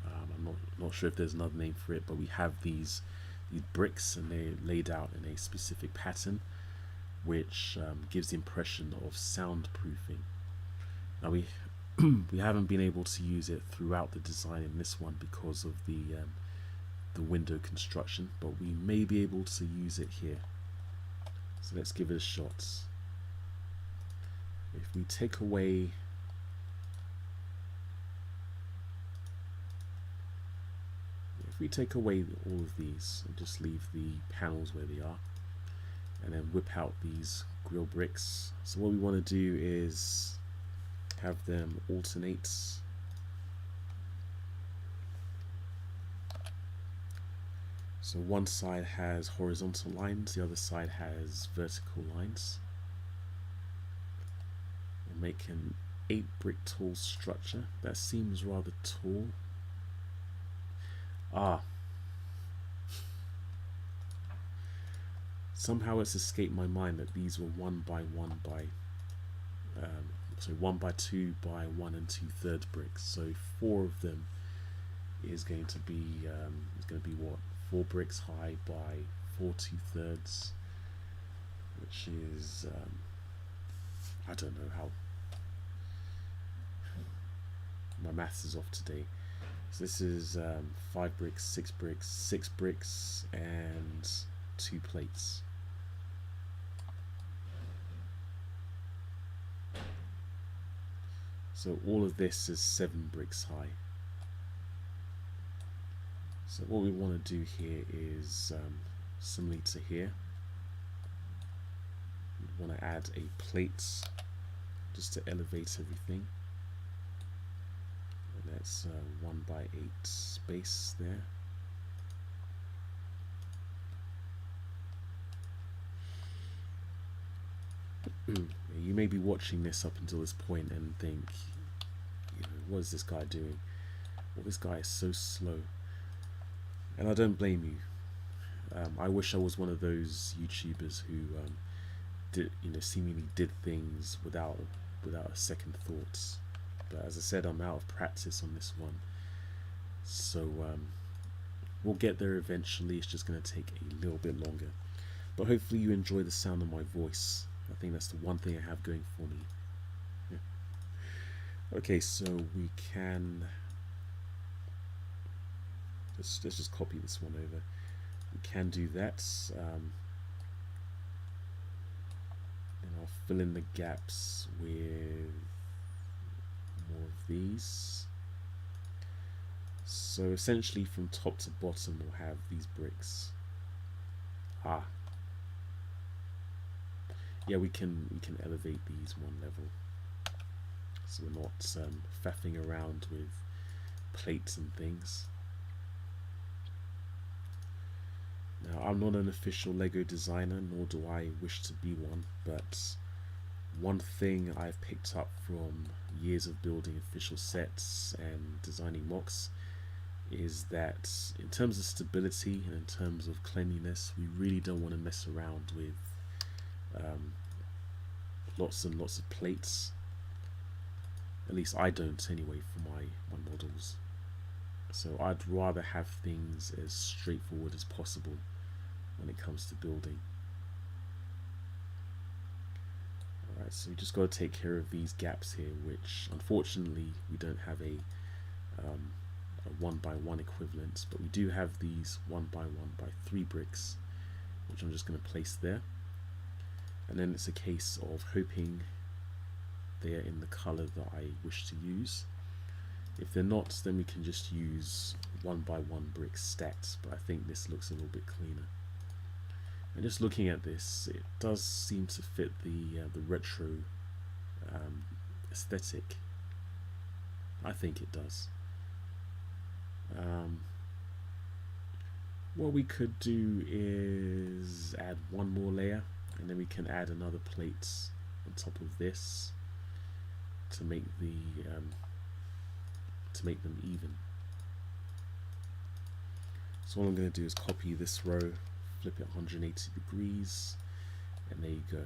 I'm not sure if there's another name for it, but we have these bricks, and they're laid out in a specific pattern, which gives the impression of soundproofing. Now we haven't been able to use it throughout the design in this one because of the window construction, but we may be able to use it here. So let's give it a shot. If we take away all of these and just leave the panels where they are, and then whip out these grill bricks. So what we want to do is have them alternate. So one side has horizontal lines, the other side has vertical lines. We'll make 8 brick tall structure. That seems rather tall. Somehow it's escaped my mind that these were 1 by 1 by 1 by 2 by 1 2/3 bricks. So 4 of them is going to be what, 4 bricks high by 4 2/3, which is I don't know how. My maths is off today. So this is 5 bricks, 6 bricks, 6 bricks, and 2 plates. So all of this is 7 bricks high. So what we want to do here is similarly to here, we want to add a plate just to elevate everything. And that's 1 by 8 space there. You may be watching this up until this point and think, you know, what is this guy doing? Well, this guy is so slow. And I don't blame you. I wish I was one of those YouTubers who did, you know, seemingly did things without a second thought. But as I said, I'm out of practice on this one. So we'll get there eventually. It's just going to take a little bit longer. But hopefully you enjoy the sound of my voice. I think that's the one thing I have going for me. Yeah. Okay, so we can let's just copy this one over. We can do that. And I'll fill in the gaps with more of these. So essentially, from top to bottom, we'll have these bricks. Yeah, we can elevate these one level, so we're not faffing around with plates and things. Now, I'm not an official LEGO designer, nor do I wish to be one, but one thing I've picked up from years of building official sets and designing MOCs is that in terms of stability and in terms of cleanliness, we really don't want to mess around with lots and lots of plates. At least I don't anyway for my models. So I'd rather have things as straightforward as possible when it comes to building. Alright, so we just got to take care of these gaps here, which unfortunately we don't have a 1 by 1 equivalent, but we do have these 1 by 1 by 3 bricks, which I'm just going to place there. And then it's a case of hoping they're in the color that I wish to use. If they're not, then we can just use 1 by 1 bricks stacked, but I think this looks a little bit cleaner. And just looking at this, it does seem to fit the retro aesthetic. I think it does. What we could do is add one more layer, and then we can add another plate on top of this to make the make them even. So all I'm going to do is copy this row, flip it 180 degrees, and there you go.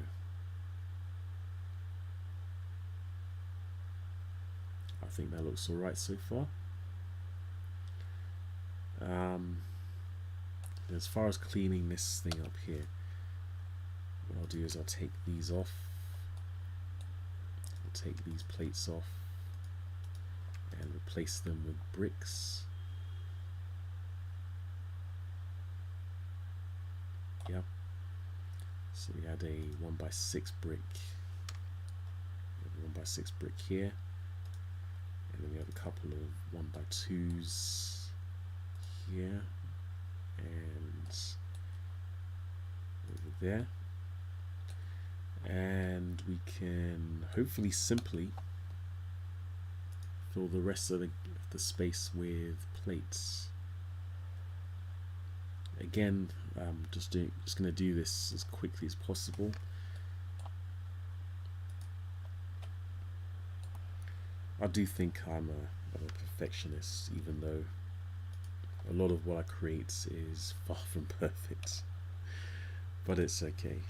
I think that looks alright so far. As far as cleaning this thing up here, what I'll do is I'll take these off, I'll take these plates off and replace them with bricks. Yep. So we had a 1 by 6 brick, 1 by 6 brick here, and then we have a couple of 1 by 2s here and over there, and we can hopefully simply fill the rest of the space with plates. Again, just going to do this as quickly as possible. I do think I'm a perfectionist, even though a lot of what I create is far from perfect. But it's okay.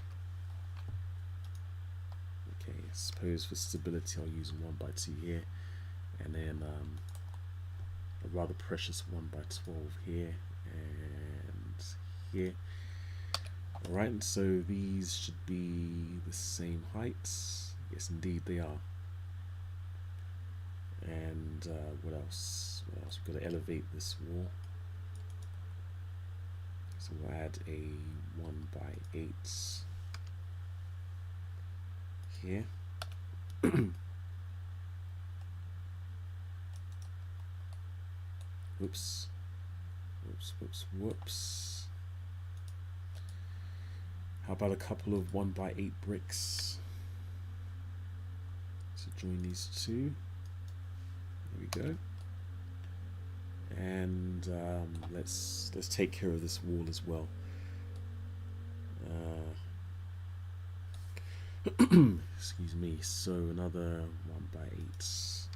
Okay, I suppose for stability I'll use a 1x2 here, and then a rather precious 1x12 here and here. Alright, so these should be the same heights. Yes, indeed they are. And what else? What else? We've got to elevate this wall. So we'll add a 1x8 here. Whoops. Whoops, whoops, whoops. How about a couple of 1x8 bricks? So join these two. There we go. And let's take care of this wall as well. Excuse me. So another 1x8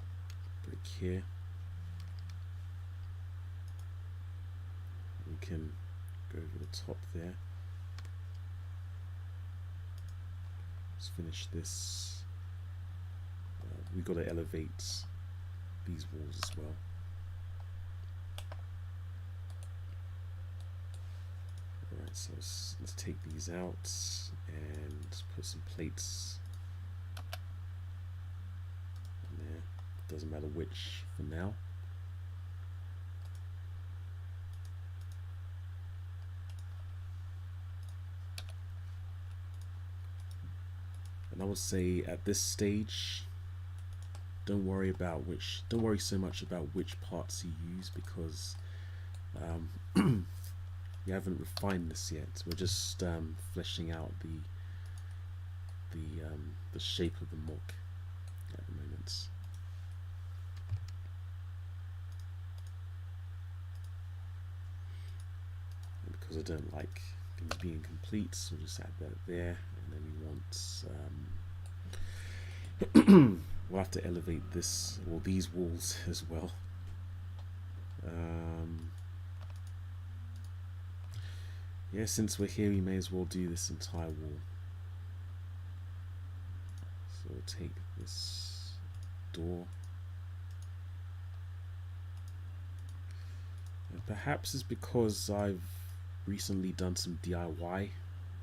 brick here. We can go over the top there. Let's finish this. We've got to elevate these walls as well. Alright, so let's take these out and put some plates in there. Doesn't matter which for now. And I would say at this stage, don't worry so much about which parts you use, because we haven't refined this yet. We're just fleshing out the shape of the MOC at the moment. And because I don't like things being complete, so we'll just add that there, and then we want we'll have to elevate this or these walls as well. Yeah, since we're here, we may as well do this entire wall. So we'll take this door. And perhaps it's because I've recently done some DIY,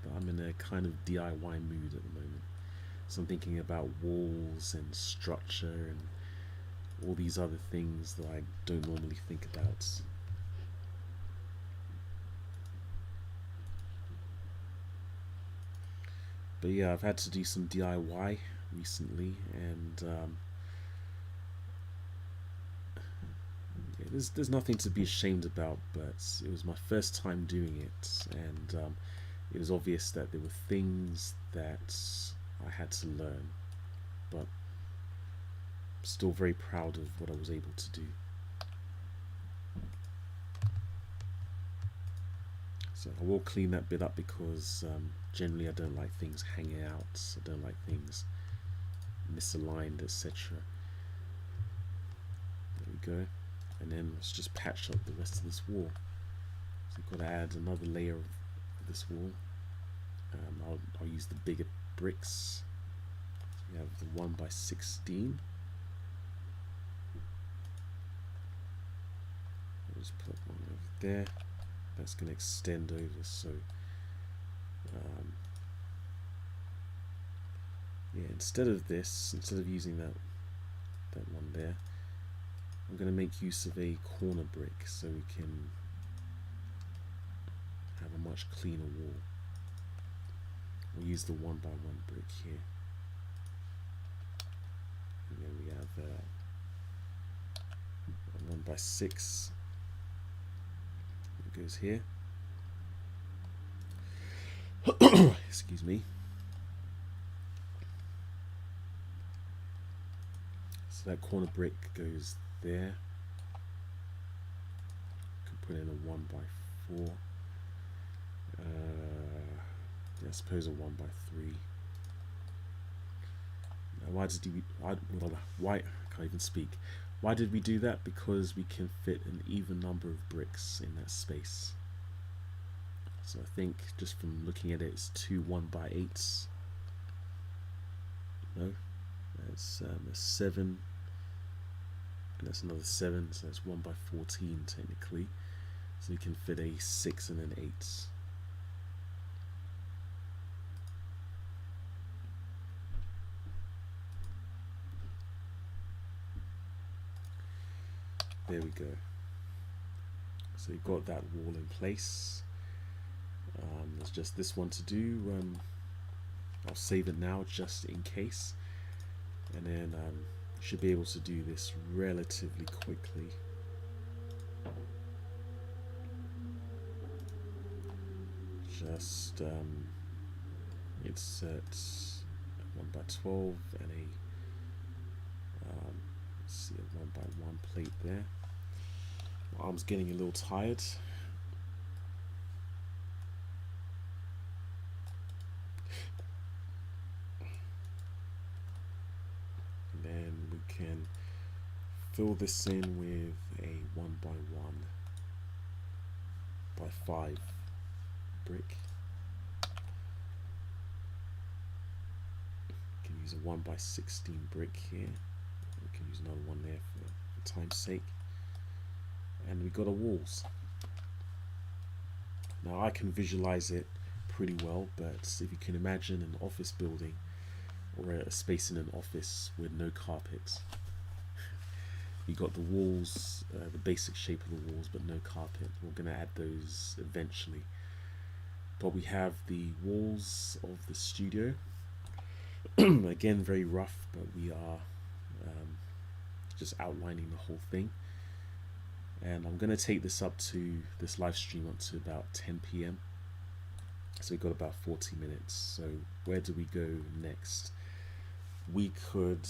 but I'm in a kind of DIY mood at the moment. So I'm thinking about walls and structure and all these other things that I don't normally think about. But yeah, I've had to do some DIY recently, and yeah, there's nothing to be ashamed about, but it was my first time doing it, and it was obvious that there were things that I had to learn, but I'm still very proud of what I was able to do. So I will clean that bit up, because generally I don't like things hanging out, I don't like things misaligned, etc. There we go. And then let's just patch up the rest of this wall. So we've got to add another layer of this wall. I'll use the bigger bricks. So we have the 1x16. I'll just put one over there. That's going to extend over, so yeah, instead of using that one there, I'm going to make use of a corner brick so we can have a much cleaner wall. We'll use the 1x1 brick here, and then we have a 1x6. It goes here. Excuse me. So that corner brick goes there. Can put in a 1x4. Yeah, I suppose a 1x3. Now, why can't even speak. Why did we do that? Because we can fit an even number of bricks in that space. So I think just from looking at it, it's 2 1x8s. No, that's a 7, and that's another 7, so that's 1x14 technically. So you can fit a 6 and an 8. There we go. So you've got that wall in place. There's just this one to do. I'll save it now just in case, and then you should be able to do this relatively quickly. Just insert 1x12 and a let's see, a 1x1 plate there. My arm's getting a little tired. And then we can fill this in with a 1x1x5 brick. We can use a 1x16 brick here. We can use another one there for time's sake. And we got our walls. Now I can visualize it pretty well, but if you can imagine an office building or a space in an office with no carpet, you got the walls, the basic shape of the walls, but no carpet. We're going to add those eventually. But we have the walls of the studio. Again, very rough, but we are just outlining the whole thing. And I'm going to take this live stream up to about 10 p.m. So we've got about 40 minutes. So where do we go next? We could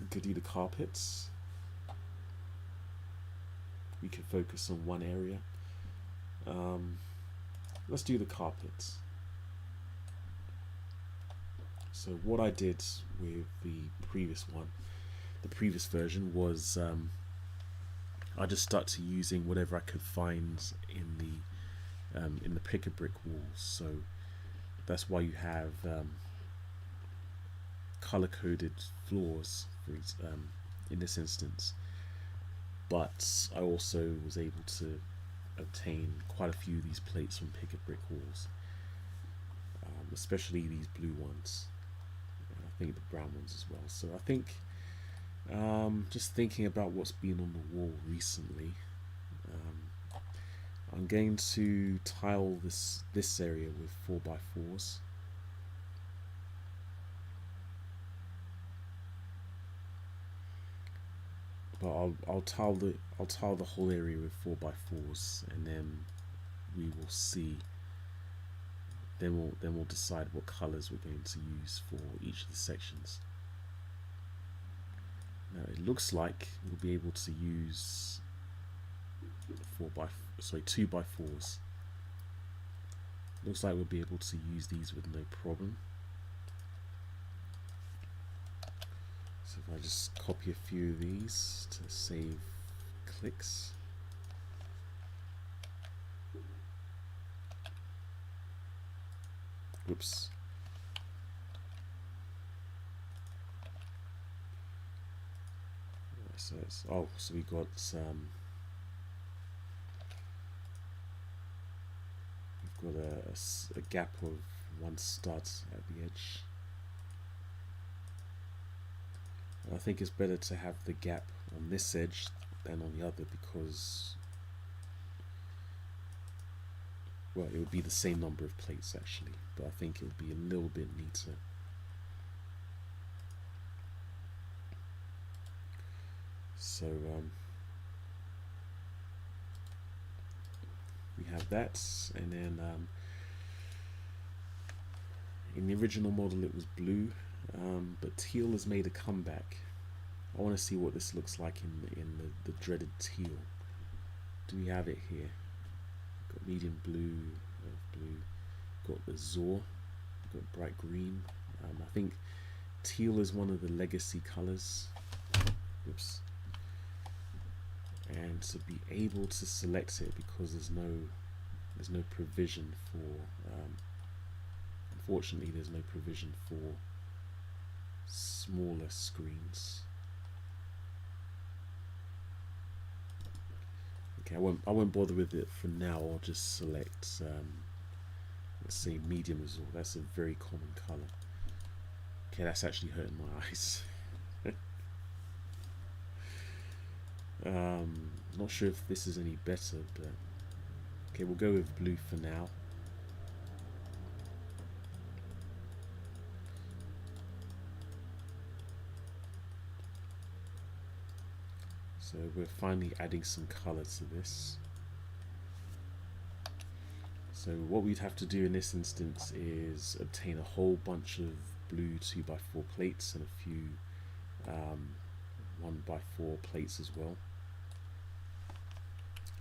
do the carpets. We could focus on one area. Let's do the carpets. So what I did with the previous one, the previous version, was I just stuck to using whatever I could find in the pick a brick walls. So that's why you have color-coded floors in this instance. But I also was able to obtain quite a few of these plates from pick a brick walls, especially these blue ones. I think the brown ones as well. So I think just thinking about what's been on the wall recently, I'm going to tile this area with 4x4s. But I'll tile the whole area with 4x4s, and then we will see. Then we'll decide what colors we're going to use for each of the sections. Now it looks like we'll be able to use 2x4s. Looks like we'll be able to use these with no problem. So if I just copy a few of these to save clicks. Whoops. So we got we've got a gap of one stud at the edge. I think it's better to have the gap on this edge than on the other, because, well, it would be the same number of plates actually, but I think it would be a little bit neater. So we have that, and then in the original model it was blue, but teal has made a comeback. I want to see what this looks like in the dreaded teal. Do we have it here? Got medium blue, got the azure, got bright green. I think teal is one of the legacy colors. Oops. And to be able to select it, because there's no provision for unfortunately there's no provision for smaller screens. Okay, I won't bother with it for now. I'll just select let's say medium as well. That's a very common color. Okay, that's actually hurting my eyes. Not sure if this is any better, but okay, we'll go with blue for now. So we're finally adding some color to this. So what we'd have to do in this instance is obtain a whole bunch of blue 2x4 plates and a few 1x4 plates as well.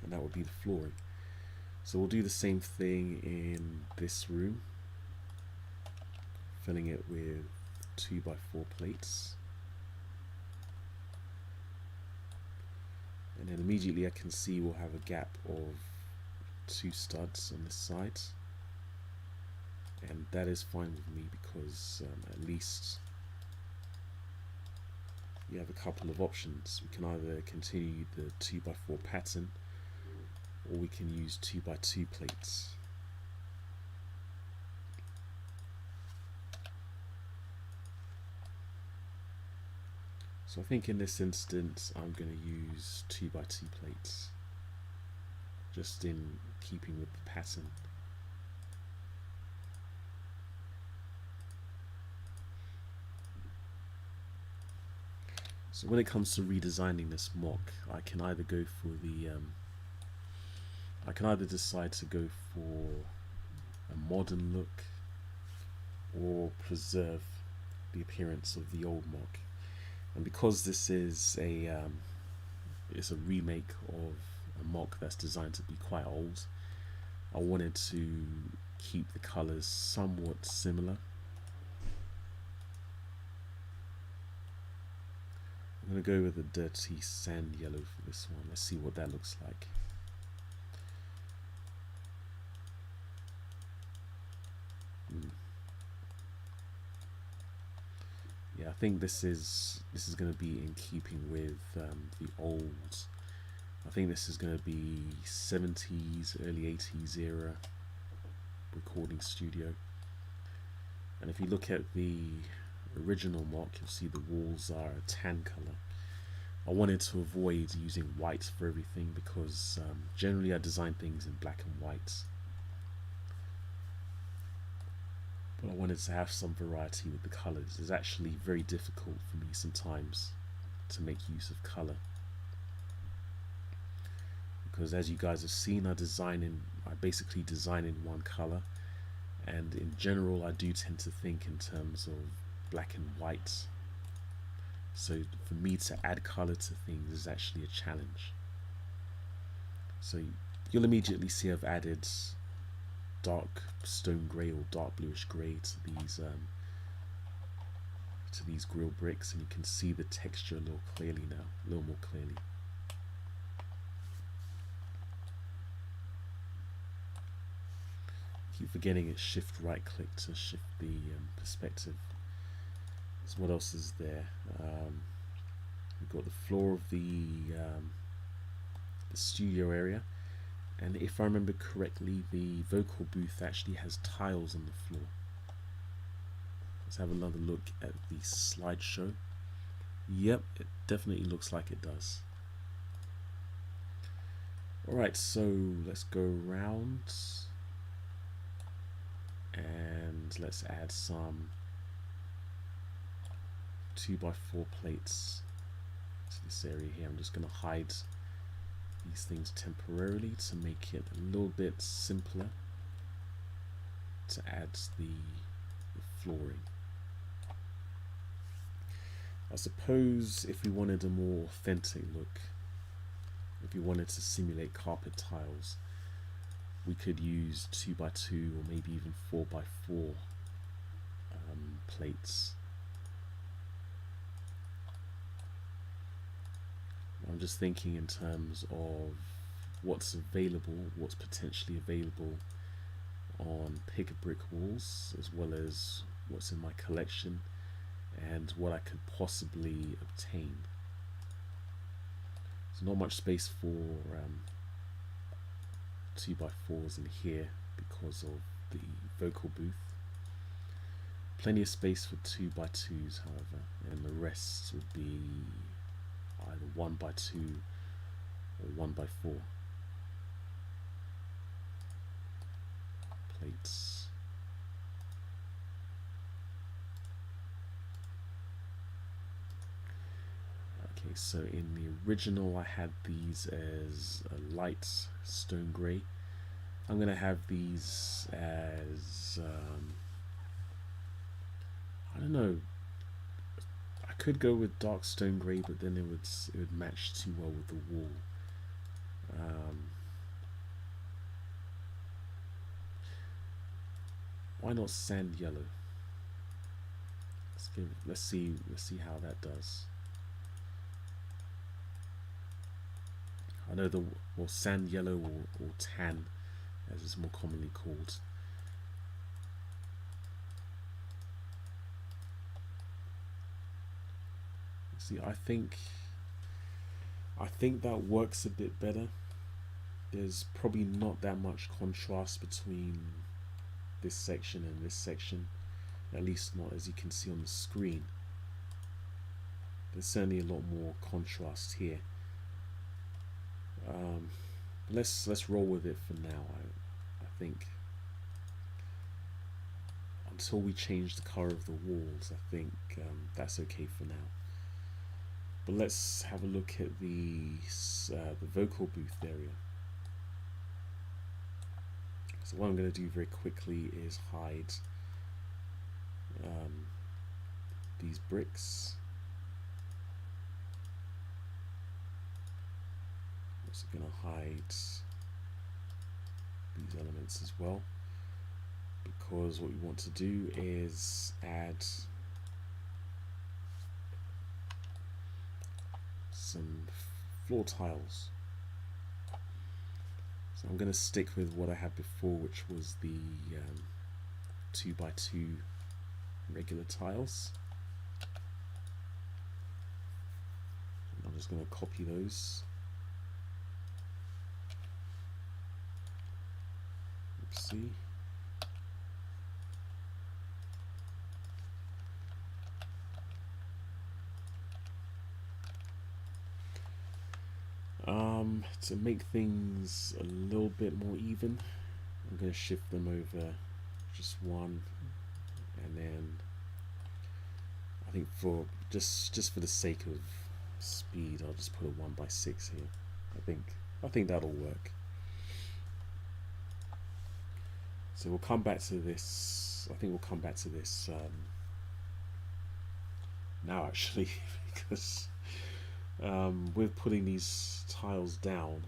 And that would be the flooring. So we'll do the same thing in this room, filling it with 2x4 plates. And then immediately I can see we'll have a gap of 2 studs on this side. And that is fine with me because at least you have a couple of options. We can either continue the 2x4 pattern, or we can use 2x2 plates. So I think in this instance I'm going to use 2x2 plates, just in keeping with the pattern. So when it comes to redesigning this MOC, I can either go for the I can either decide to go for a modern look or preserve the appearance of the old MOC. And because this is it's a remake of a MOC that's designed to be quite old, I wanted to keep the colors somewhat similar. I'm going to go with a dirty sand yellow for this one. Let's see what that looks like. Yeah, I think this is going to be in keeping with the old. I think this is going to be 70s, early 80s era recording studio. And if you look at the original MOC, you'll see the walls are a tan color. I wanted to avoid using white for everything because generally I design things in black and white. But I wanted to have some variety with the colors. It's actually very difficult for me sometimes to make use of color, because as you guys have seen, I basically design in one color, and in general I do tend to think in terms of black and white. So for me to add color to things is actually a challenge. So you'll immediately see I've added dark stone grey or dark bluish grey to these grill bricks, and you can see the texture a little clearly now, a little more clearly. Keep forgetting it's shift right click to shift the perspective. So what else is there? We've got the floor of the studio area, and if I remember correctly, the vocal booth actually has tiles on the floor. Let's have another look at the slideshow. Yep, it definitely looks like it does. Alright, so let's go around and let's add some 2x4 plates to this area here. I'm just going to hide these things temporarily to make it a little bit simpler to add the flooring. I suppose if we wanted a more authentic look, if we wanted to simulate carpet tiles, we could use 2x2 or maybe even 4x4 plates. I'm just thinking in terms of what's available, what's potentially available on pick a brick walls, as well as what's in my collection and what I could possibly obtain. There's not much space for 2x4s in here because of the vocal booth. Plenty of space for 2x2s, however, and the rest would be either 1x2 or 1x4 plates. Okay, so in the original I had these as a light stone grey. I'm going to have these as I don't know, I could go with dark stone grey, but then it would match too well with the wall. Why not sand yellow? Let's see how that does. I know sand yellow or tan, as it's more commonly called. See, I think that works a bit better. There's probably not that much contrast between this section and this section, at least not as you can see on the screen. There's certainly a lot more contrast here. Let's roll with it for now. I think until we change the color of the walls, I think that's okay for now. But let's have a look at the vocal booth area. So what I'm going to do very quickly is hide these bricks. I'm also going to hide these elements as well, because what we want to do is add some floor tiles. So I'm going to stick with what I had before, which was the 2x2 regular tiles. And I'm just going to copy those. Oopsie. To make things a little bit more even, I'm going to shift them over just one, and then I think for just for the sake of speed, I'll just put a 1x6 here. I think that'll work. So we'll come back to this. I think we'll come back to this now, actually, because with putting these tiles down,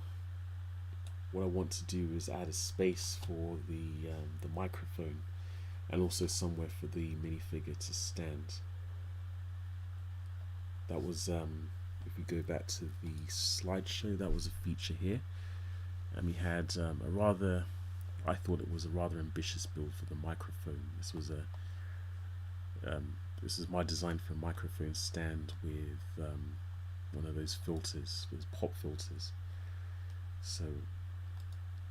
what I want to do is add a space for the microphone, and also somewhere for the minifigure to stand. That was, if we go back to the slideshow, that was a feature here, and we had I thought it was a rather ambitious build for the microphone. This was this is my design for a microphone stand with one of those filters, those pop filters. So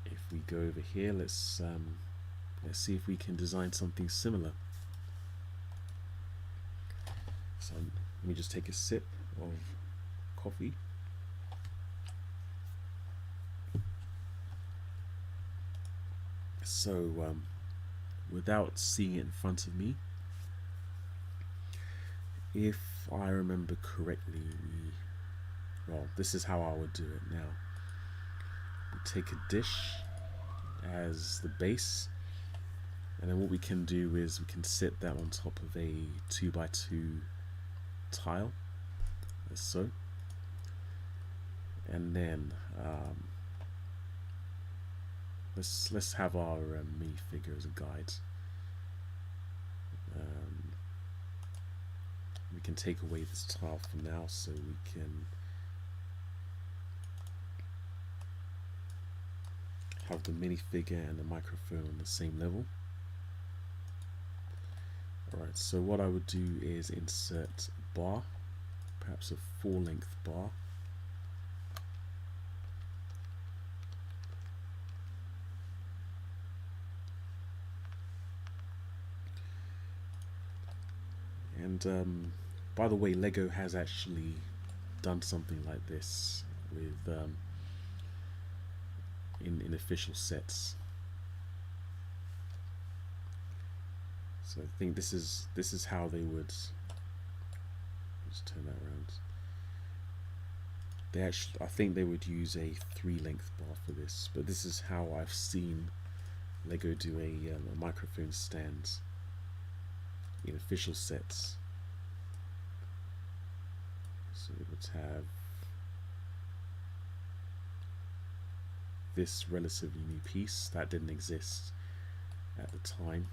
if we go over here, let's see if we can design something similar. So let me just take a sip of coffee. So without seeing it in front of me, if I remember correctly, well, this is how I would do it now. We take a dish as the base, and then what we can do is we can sit that on top of a 2x2 tile, as so, and then let's have our minifigure as a guide. We can take away this tile for now, so we can have the minifigure and the microphone on the same level. Alright, so what I would do is insert a bar, perhaps a 4-length bar. And by the way, LEGO has actually done something like this with in official sets. So I think this is how they would. Let's turn that around. They actually, I think they would use a 3-length bar for this, but this is how I've seen LEGO do a microphone stand in official sets. So it would have this relatively new piece that didn't exist at the time.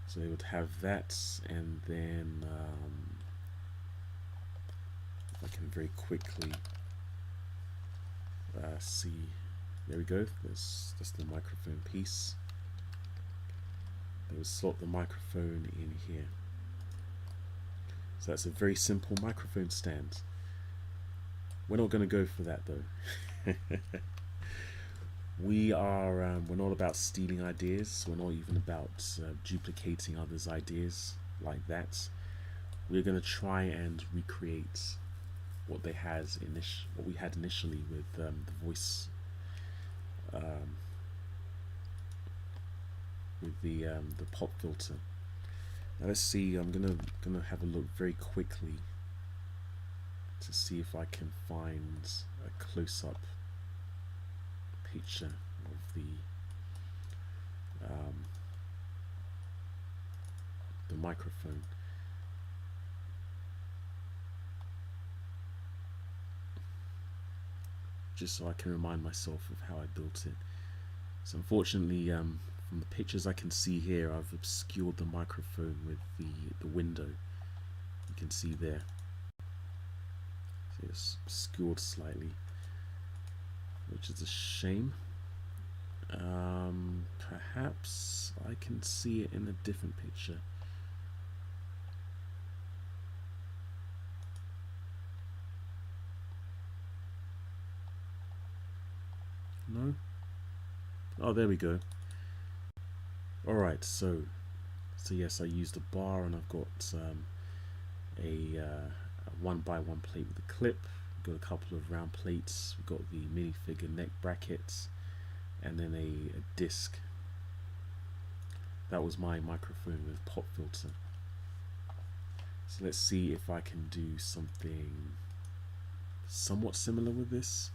So they would have that, and then if I can very quickly see, there we go, that's the microphone piece. They would slot the microphone in here. So that's a very simple microphone stand. We're not going to go for that though. We're not about stealing ideas. We're not even about duplicating others' ideas like that. We're going to try and recreate what they had what we had initially with the voice, with the pop filter. Now let's see. I'm gonna have a look very quickly to see if I can find a close-up picture of the microphone. Just so I can remind myself of how I built it. So unfortunately, from the pictures I can see here, I've obscured the microphone with the window. You can see there. So it's obscured slightly, which is a shame. Perhaps I can see it in a different picture. No? Oh, there we go. Alright, so yes, I used a bar, and I've got a 1x1 plate with a clip. We've got a couple of round plates. We've got the minifigure neck brackets, and then a disc. That was my microphone with pop filter. So let's see if I can do something somewhat similar with this.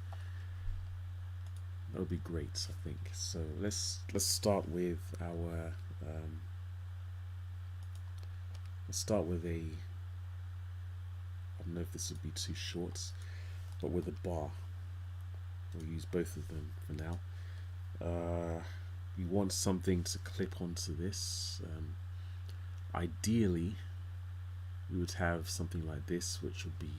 That would be great, I think. So let's start with our let's start with a, I don't know if this would be too short, but with a bar. We'll use both of them for now. We want something to clip onto this. Ideally, we would have something like this, which would be,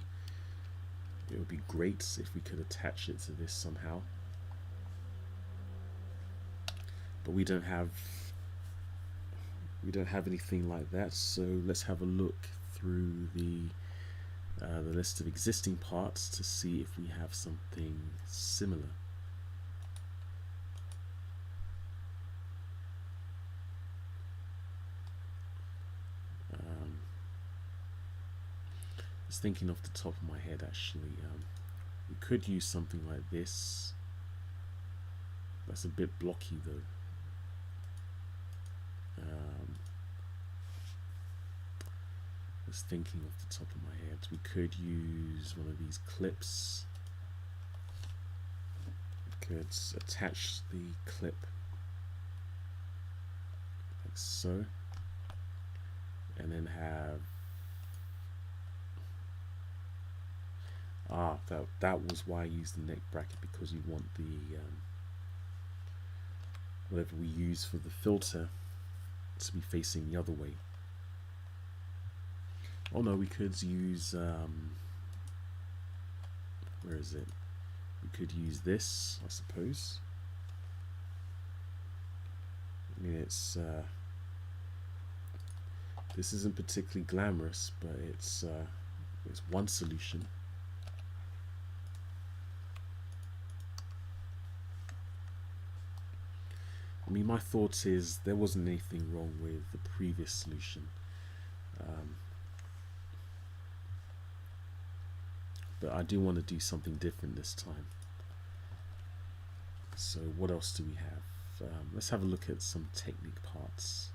it would be great if we could attach it to this somehow. But we don't have anything like that, so let's have a look through the list of existing parts to see if we have something similar. I was thinking off the top of my head, actually, we could use something like this. That's a bit blocky though. Just thinking off the top of my head, we could use one of these clips. We could attach the clip like so, and then have that was why I used the neck bracket, because you want the whatever we use for the filter to be facing the other way. Oh no, we could use where is it? We could use this, I suppose. I mean, this isn't particularly glamorous, but it's one solution. I mean, my thoughts is there wasn't anything wrong with the previous solution, but I do want to do something different this time. So what else do we have? Let's have a look at some technique parts.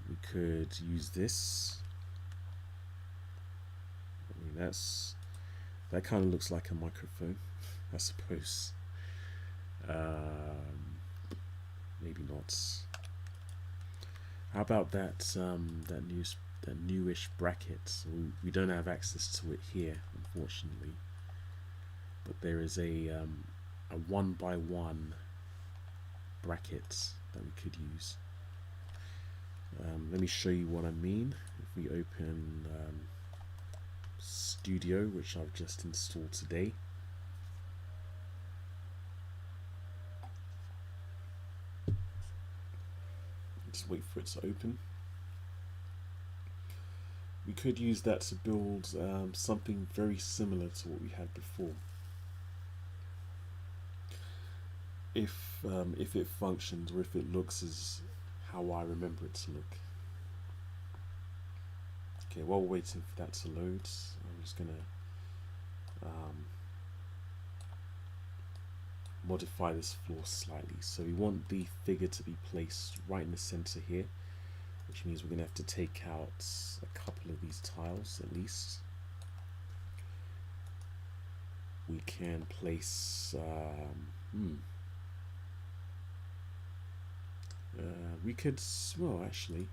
We could use this. I mean, that kind of looks like a microphone, I suppose. Maybe not. How about that newish bracket? We don't have access to it here, unfortunately. But there is a 1x1 bracket that we could use. Let me show you what I mean. If we open Studio, which I've just installed today, just wait for it to open. We could use that to build something very similar to what we had before, if it functions, or if it looks as how I remember it to look. Okay, while we're waiting for that to load, I'm just gonna modify this floor slightly. So we want the figure to be placed right in the center here, which means we're gonna have to take out a couple of these tiles at least. We can place we could, well, actually,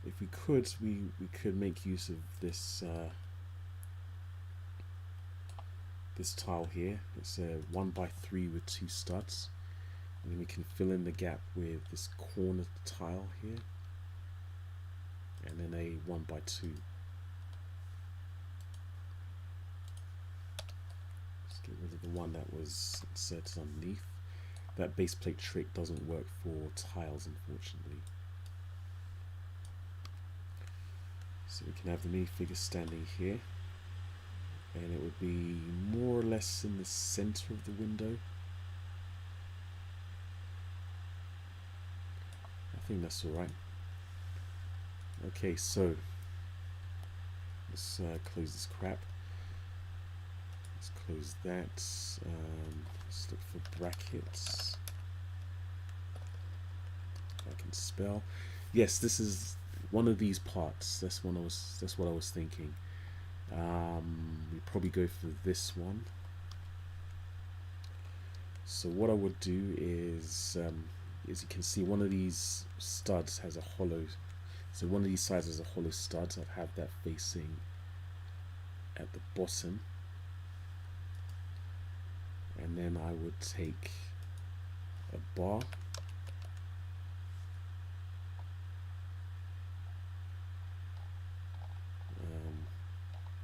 if we could, we could make use of this this tile here. It's a 1x3 with 2 studs, and then we can fill in the gap with this corner tile here, and then a 1x2. Let's get rid of the one that was inserted underneath. That base plate trick doesn't work for tiles, unfortunately. So we can have the minifigure standing here, and it would be more or less in the center of the window. I think that's alright. Okay, so let's close this crap. Let's close that. Let's look for brackets. If I can spell. Yes, this is one of these parts. That's what I was thinking. We probably go for this one. So what I would do is, as you can see, one of these studs has a hollow. So one of these sides has a hollow stud. I'd have that facing at the bottom, and then I would take a bar.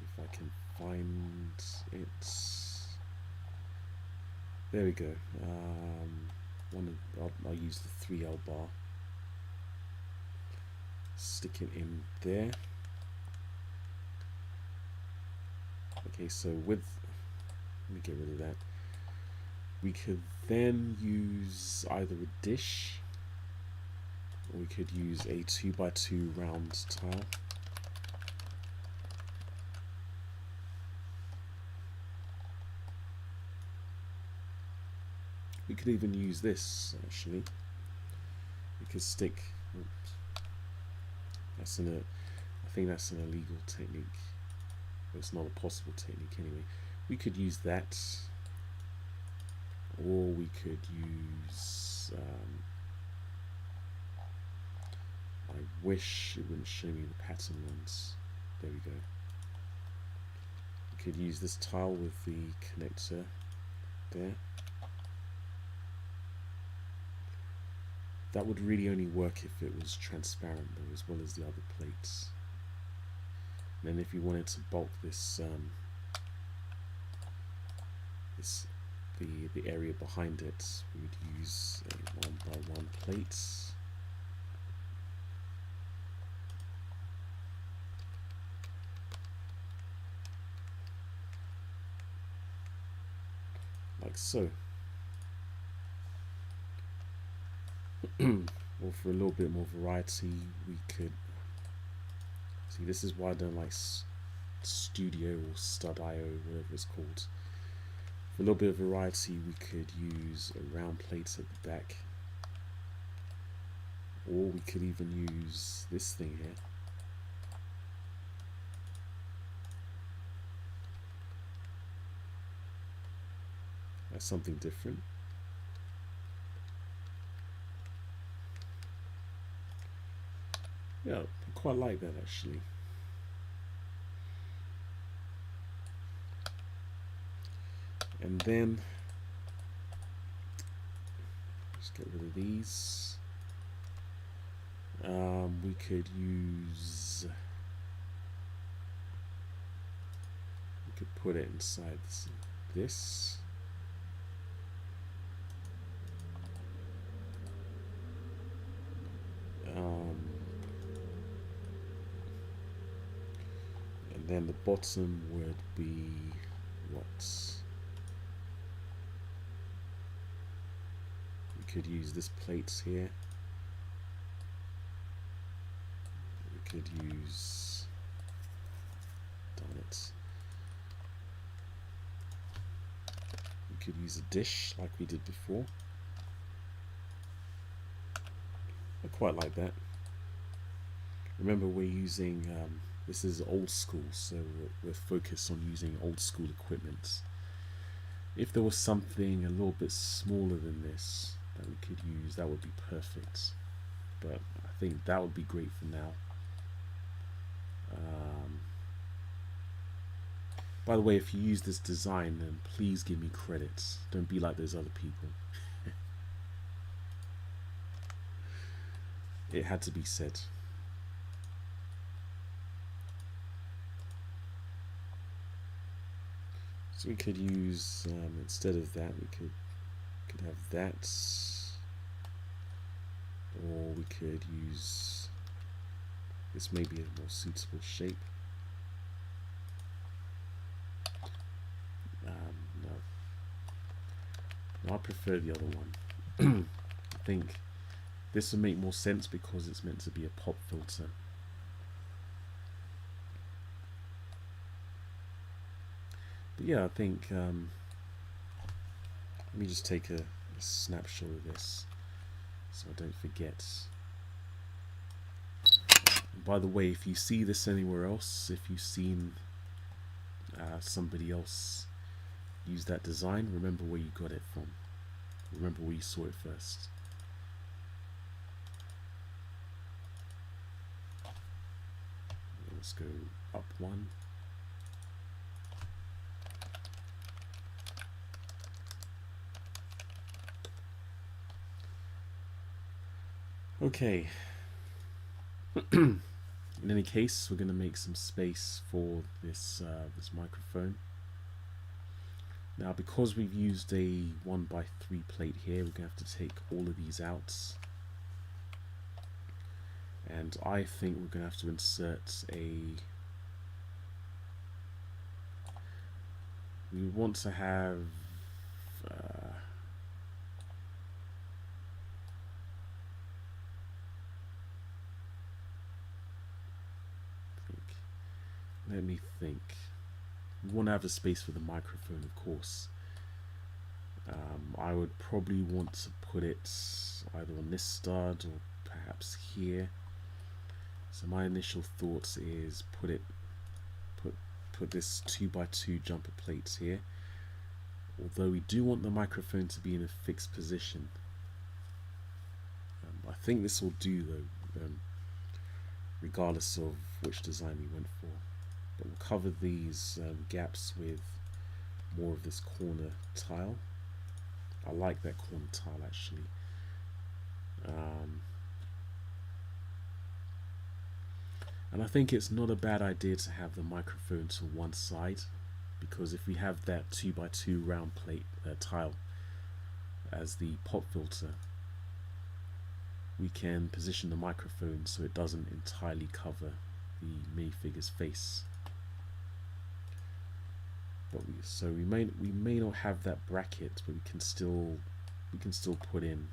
If I can find it, there we go. I'll use the 3L bar. Stick it in there. Okay, so let me get rid of that. We could then use either a dish, or we could use a 2x2 round tile. We could even use this, actually. We could stick, oops, I think that's an illegal technique. It's not a possible technique anyway. We could use that, or we could use, I wish it wouldn't show me the pattern ones. There we go. We could use this tile with the connector there. That would really only work if it was transparent though, as well as the other plates. And then if you wanted to bulk this, the area behind it, we would use a 1x1 plate. Like so. Or for a little bit more variety, we could see, this is why I don't like Studio or Stud.io, whatever it's called. For a little bit of variety, we could use a round plate at the back, or we could even use this thing here. That's something different. Yeah, I quite like that actually. And then let's get rid of these. We could put it inside this. And then the bottom would be what? We could use this plates here. We could use, darn it, we could use a dish like we did before. I quite like that. Remember, we're using this is old school, so we're focused on using old school equipment. If there was something a little bit smaller than this that we could use, that would be perfect. But I think that would be great for now. By the way, if you use this design, then please give me credits. Don't be like those other people. It had to be said. So we could use, instead of that, we could have that, or we could use, this may be a more suitable shape. No, I prefer the other one. I think this would make more sense because it's meant to be a pop filter. But yeah, I think, let me just take a snapshot of this so I don't forget. And by the way, if you see this anywhere else, if you've seen somebody else use that design, remember where you got it from. Remember where you saw it first. Let's go up one. Okay. In any case, we're going to make some space for this this microphone. Now, because we've used a 1x3 plate here, we're going to have to take all of these out. And I think we're going to have to insert a... We want to have... let me think. We want to have a space for the microphone, of course. I would probably want to put it either on this stud or perhaps here. So my initial thoughts is put this 2x2 jumper plates here. Although we do want the microphone to be in a fixed position. I think this will do though, regardless of which design we went for. But we'll cover these gaps with more of this corner tile. I like that corner tile actually. And I think it's not a bad idea to have the microphone to one side, because if we have that 2x2 round plate tile as the pop filter, we can position the microphone so it doesn't entirely cover the minifigure's face. But we may not have that bracket, but we can still put in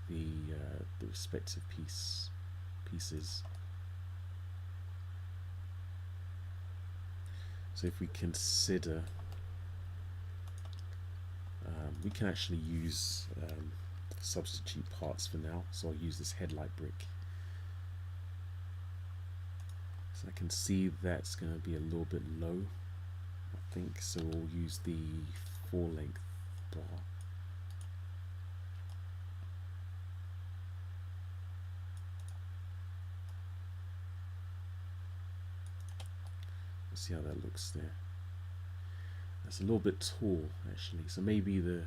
the respective pieces. So if we consider, we can actually use substitute parts for now. So I'll use this headlight brick. So I can see that's going to be a little bit low, I think. So we'll use the 4-length bar. Let's see how that looks there. That's a little bit tall actually. So maybe the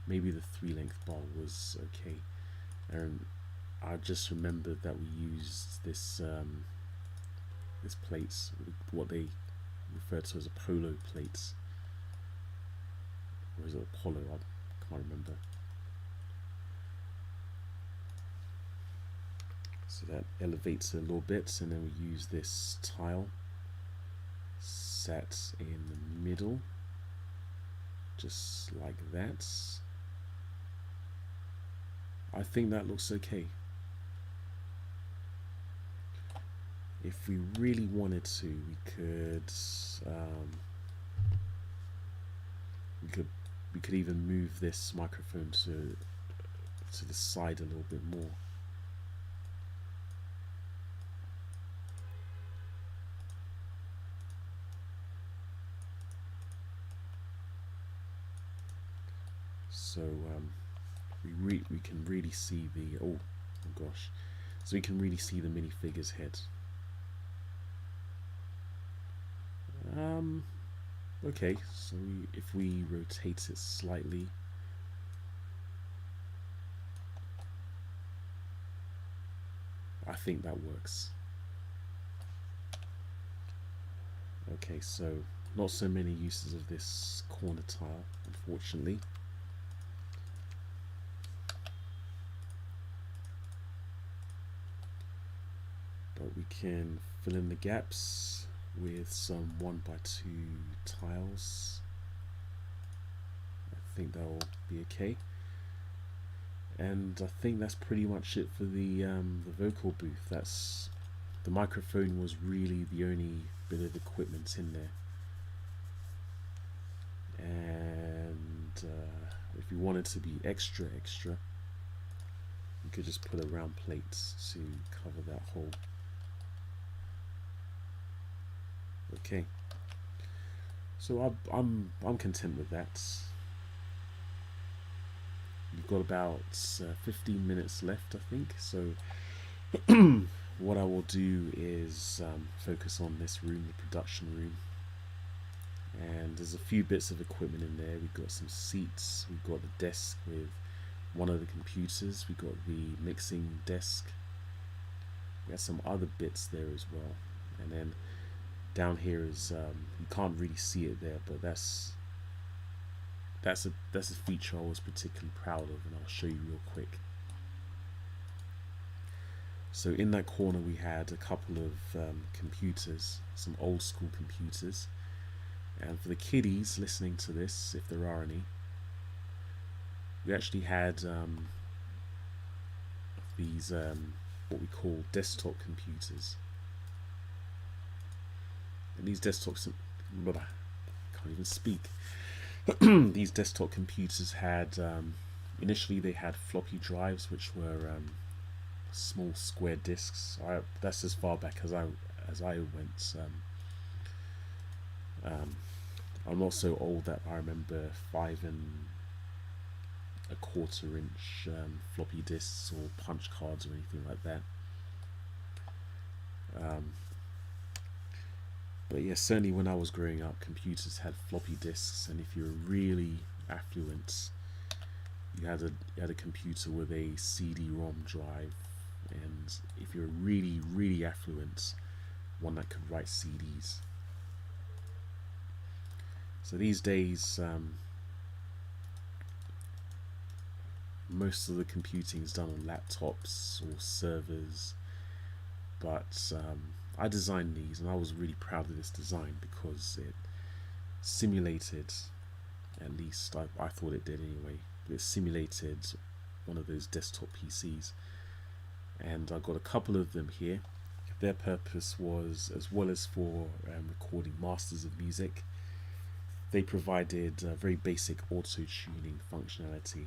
3-length bar was okay. And I just remembered that we used this this plates, what they refer to as a polo plates, or is it Apollo? I can't remember. So that elevates it a little bit, and then we use this tile set in the middle, just like that. I think that looks okay. If we really wanted to, we could even move this microphone to the side a little bit more. So we can really see the oh gosh, so we can really see the minifigure's head. Okay, so if we rotate it slightly, I think that works. Okay, so not so many uses of this corner tile, unfortunately. But we can fill in the gaps with some 1x2 tiles. I think that will be okay. And I think that's pretty much it for the vocal booth. The microphone was really the only bit of equipment in there. And if you wanted to be extra, you could just put a round plate to cover that hole. Okay, so I'm content with that. You've got about 15 minutes left, I think. So what I will do is focus on this room, the production room. And there's a few bits of equipment in there. We've got some seats. We've got the desk with one of the computers. We've got the mixing desk. We have some other bits there as well. And then down here is you can't really see it there, but that's a feature I was particularly proud of, and I'll show you real quick. So in that corner we had a couple of computers, some old school computers, and for the kiddies listening to this, if there are any, we actually had these what we call desktop computers. And these desktops, I can't even speak. These desktop computers had, initially they had floppy drives, which were small square discs. That's as far back as I went. I'm not so old that I remember 5 1/4 inch floppy disks or punch cards or anything like that. But yeah, certainly when I was growing up, computers had floppy disks, and if you were really affluent, you had a computer with a CD-ROM drive, and if you're really affluent, one that could write CDs. So these days, most of the computing is done on laptops or servers, but I designed these, and I was really proud of this design because it simulated, at least I thought it did anyway, it simulated one of those desktop PCs, and I got a couple of them here. Their purpose was, as well as for recording masters of music, they provided very basic auto-tuning functionality.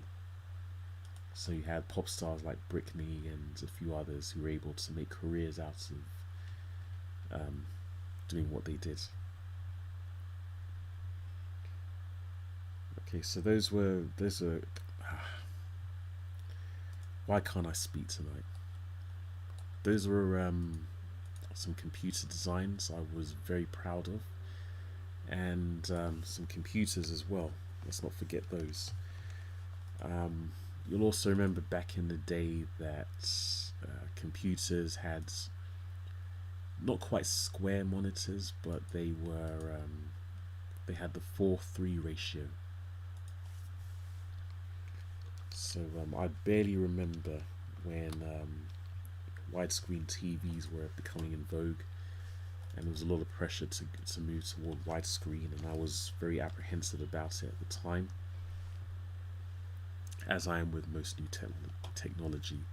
So you had pop stars like Britney and a few others who were able to make careers out of doing what they did. Okay, so those are why can't I speak tonight? Those were some computer designs I was very proud of, and some computers as well. Let's not forget those. You'll also remember back in the day that computers had not quite square monitors, but they had the 4:3 ratio. So I barely remember when widescreen TVs were becoming in vogue, and there was a lot of pressure to move toward widescreen, and I was very apprehensive about it at the time, as I am with most new technology.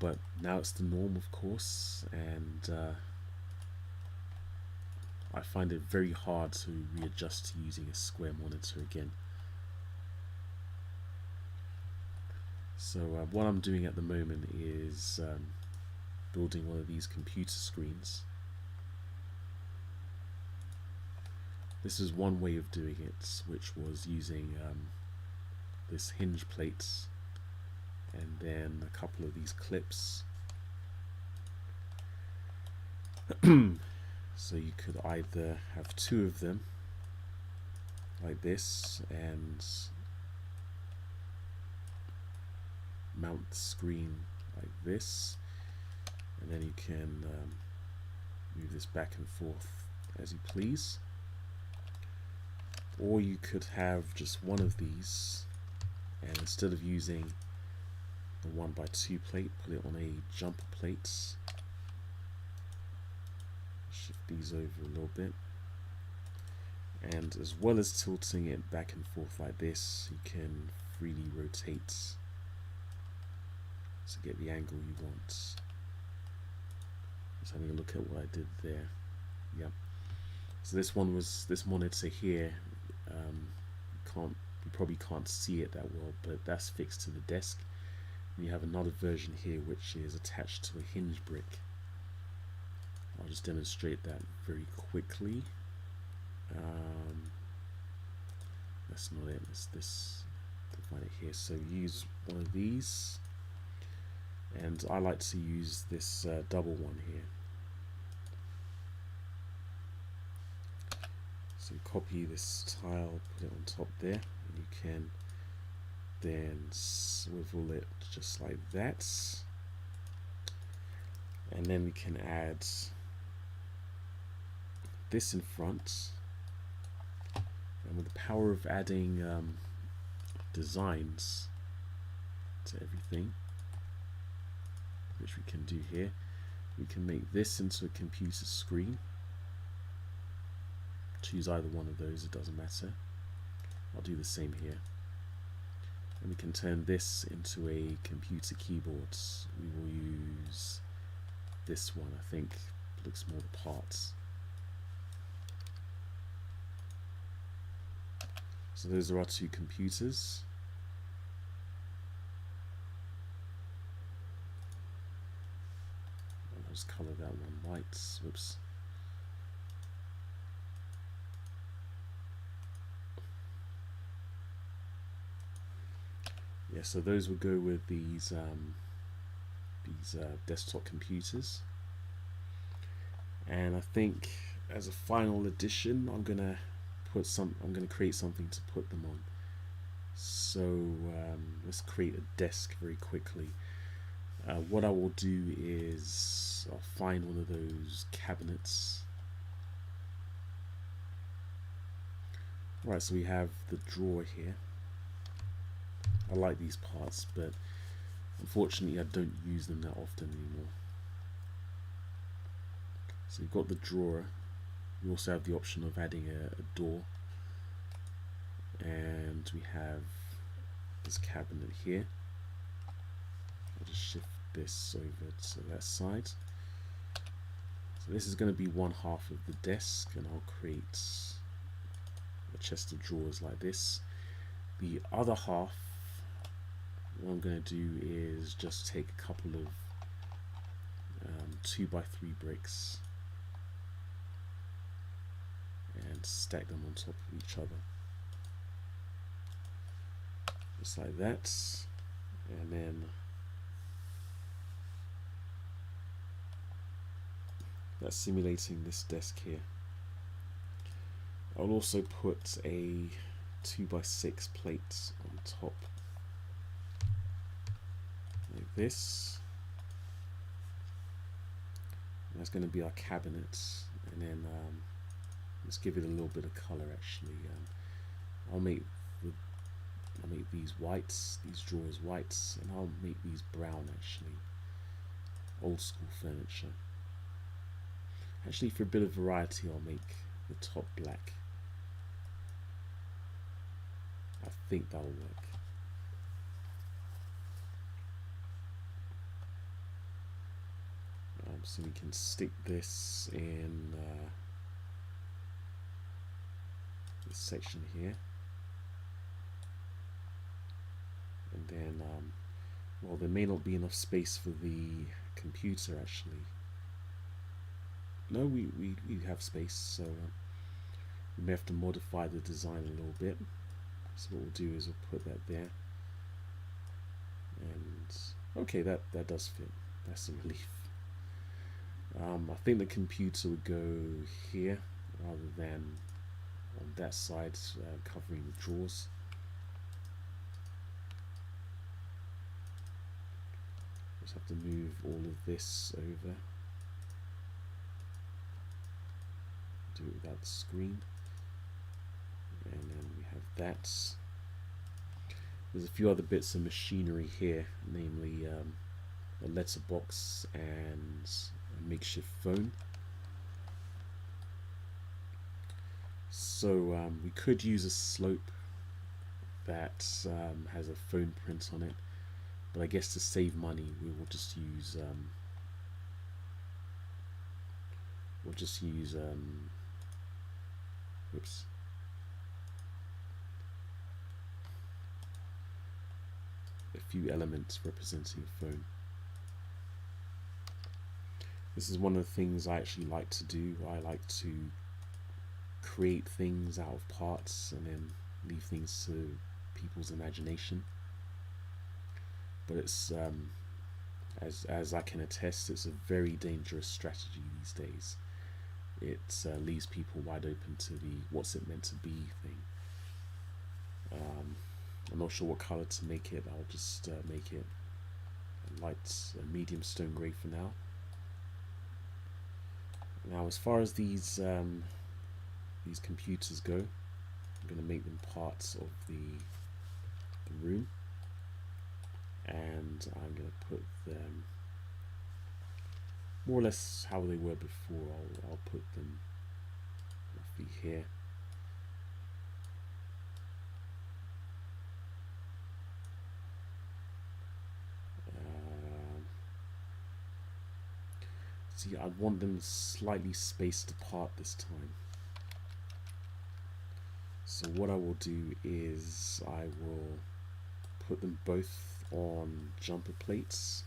But now it's the norm, of course, and I find it very hard to readjust to using a square monitor again. So what I'm doing at the moment is building one of these computer screens. This is one way of doing it, which was using this hinge plate and then a couple of these clips. So you could either have two of them like this and mount the screen like this, and then you can move this back and forth as you please, or you could have just one of these, and instead of using the 1x2 plate, put it on a jumper plate. Shift these over a little bit, and as well as tilting it back and forth like this, you can freely rotate to get the angle you want. Just having a look at what I did there. Yeah. So this monitor here, you probably can't see it that well, but that's fixed to the desk. And you have another version here which is attached to a hinge brick. I'll just demonstrate that very quickly. That's not it. It's this. Find it here. So use one of these, and I like to use this double one here. So copy this tile, put it on top there, and you can then swivel it just like that, and then we can add this in front, and with the power of adding designs to everything, which we can do here, we can make this into a computer screen. Choose either one of those, it doesn't matter. I'll do the same here. And we can turn this into a computer keyboard. We will use this one, I think looks more the parts. So those are our two computers. I'll just color that one white. Whoops. Yeah, so those would go with these desktop computers. And I think as a final addition, I'm gonna create something to put them on. So let's create a desk very quickly. What I will do is I'll find one of those cabinets. Right, so we have the drawer here. I like these parts, but unfortunately I don't use them that often anymore. So you've got the drawer. You also have the option of adding a door, and we have this cabinet here. I'll just shift this over to that side. So this is going to be one half of the desk, and I'll create a chest of drawers like this. The other half, what I'm going to do is just take a couple of 2x3 bricks and stack them on top of each other, just like that. And then that's simulating this desk here. I'll also put a 2x6 plate on top like this. And that's going to be our cabinet, and then let's give it a little bit of color. Actually, I'll make these whites, these drawers whites, and I'll make these brown. Actually, old school furniture. Actually, for a bit of variety, I'll make the top black. I think that'll work. So we can stick this in this section here, and then well, there may not be enough space for the computer actually. No, we have space, so we may have to modify the design a little bit. So what we'll do is we'll put that there, and okay, that does fit. That's a relief. I think the computer would go here rather than on that side, covering the drawers. Just have to move all of this over. Do it without the screen, and then we have that. There's a few other bits of machinery here, namely a letterbox and a makeshift phone. So we could use a slope that has a phone print on it, but I guess to save money we will just use oops, a few elements representing a phone. This is one of the things I actually like to do. I like to create things out of parts and then leave things to people's imagination. But it's as I can attest, it's a very dangerous strategy these days. It leaves people wide open to the what's it meant to be thing. I'm not sure what color to make it. I'll just make it a light, medium stone grey for now. Now, as far as these computers go, I'm going to make them parts of the room, and I'm going to put them more or less how they were before. I'll put them roughly here. See, I want them slightly spaced apart this time. So what I will do is I will put them both on jumper plates.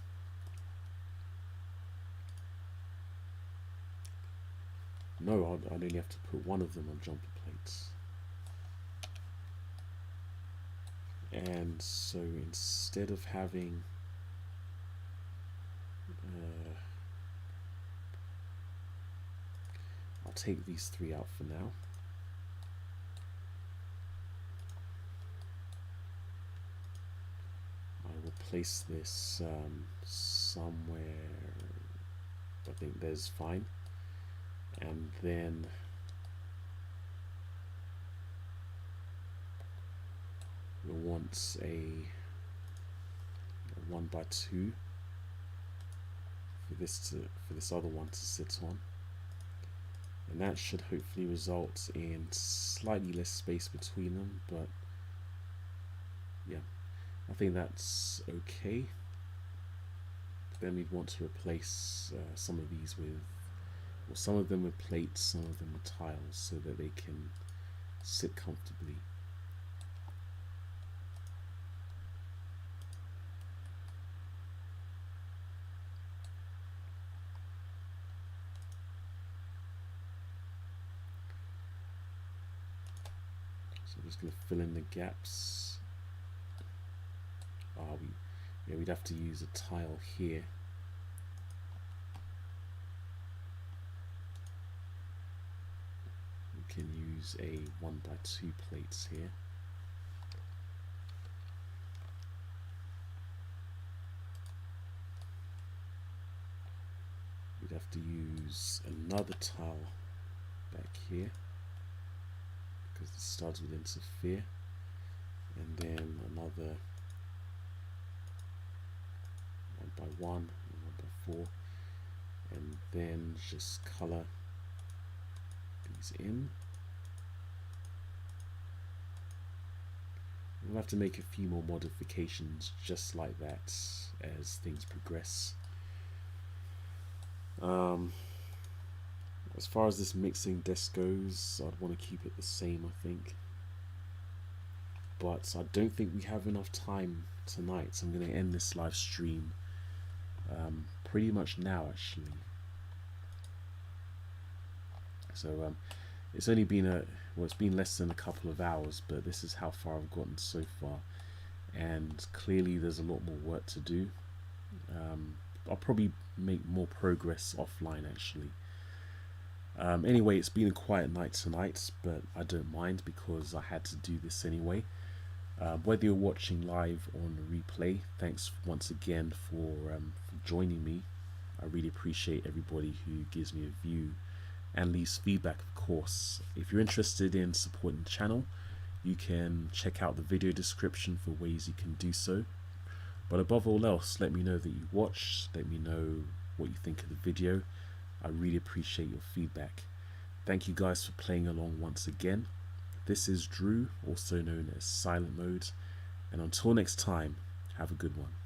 No, I'd only have to put one of them on jumper plates. And so instead of having I'll take these three out for now. place this somewhere. I think there's fine. And then we'll want a 1x2 for this other one to sit on, and that should hopefully result in slightly less space between them, but yeah, I think that's okay. Then we'd want to replace some of these with, well, some of them with plates, some of them with tiles, so that they can sit comfortably. So I'm just going to fill in the gaps. We'd have to use a tile here. We can use a 1x2 plates here. We'd have to use another tile back here because the studs would interfere, and then another 1x1 and 1x4, and then just color these in. We'll have to make a few more modifications just like that as things progress. As far as this mixing desk goes, I'd want to keep it the same, I think. But I don't think we have enough time tonight, so I'm going to end this live stream pretty much now, actually. So it's only been it's been less than a couple of hours, but this is how far I've gotten so far, and clearly there's a lot more work to do. I'll probably make more progress offline, actually. Anyway, it's been a quiet night tonight, but I don't mind because I had to do this anyway. Whether you're watching live or on replay, thanks once again for joining me. I really appreciate everybody who gives me a view and leaves feedback, of course. If you're interested in supporting the channel, you can check out the video description for ways you can do so. But above all else, let me know that you watched, let me know what you think of the video. I really appreciate your feedback. Thank you guys for playing along once again. This is Drew, also known as SilentMode, and until next time, have a good one.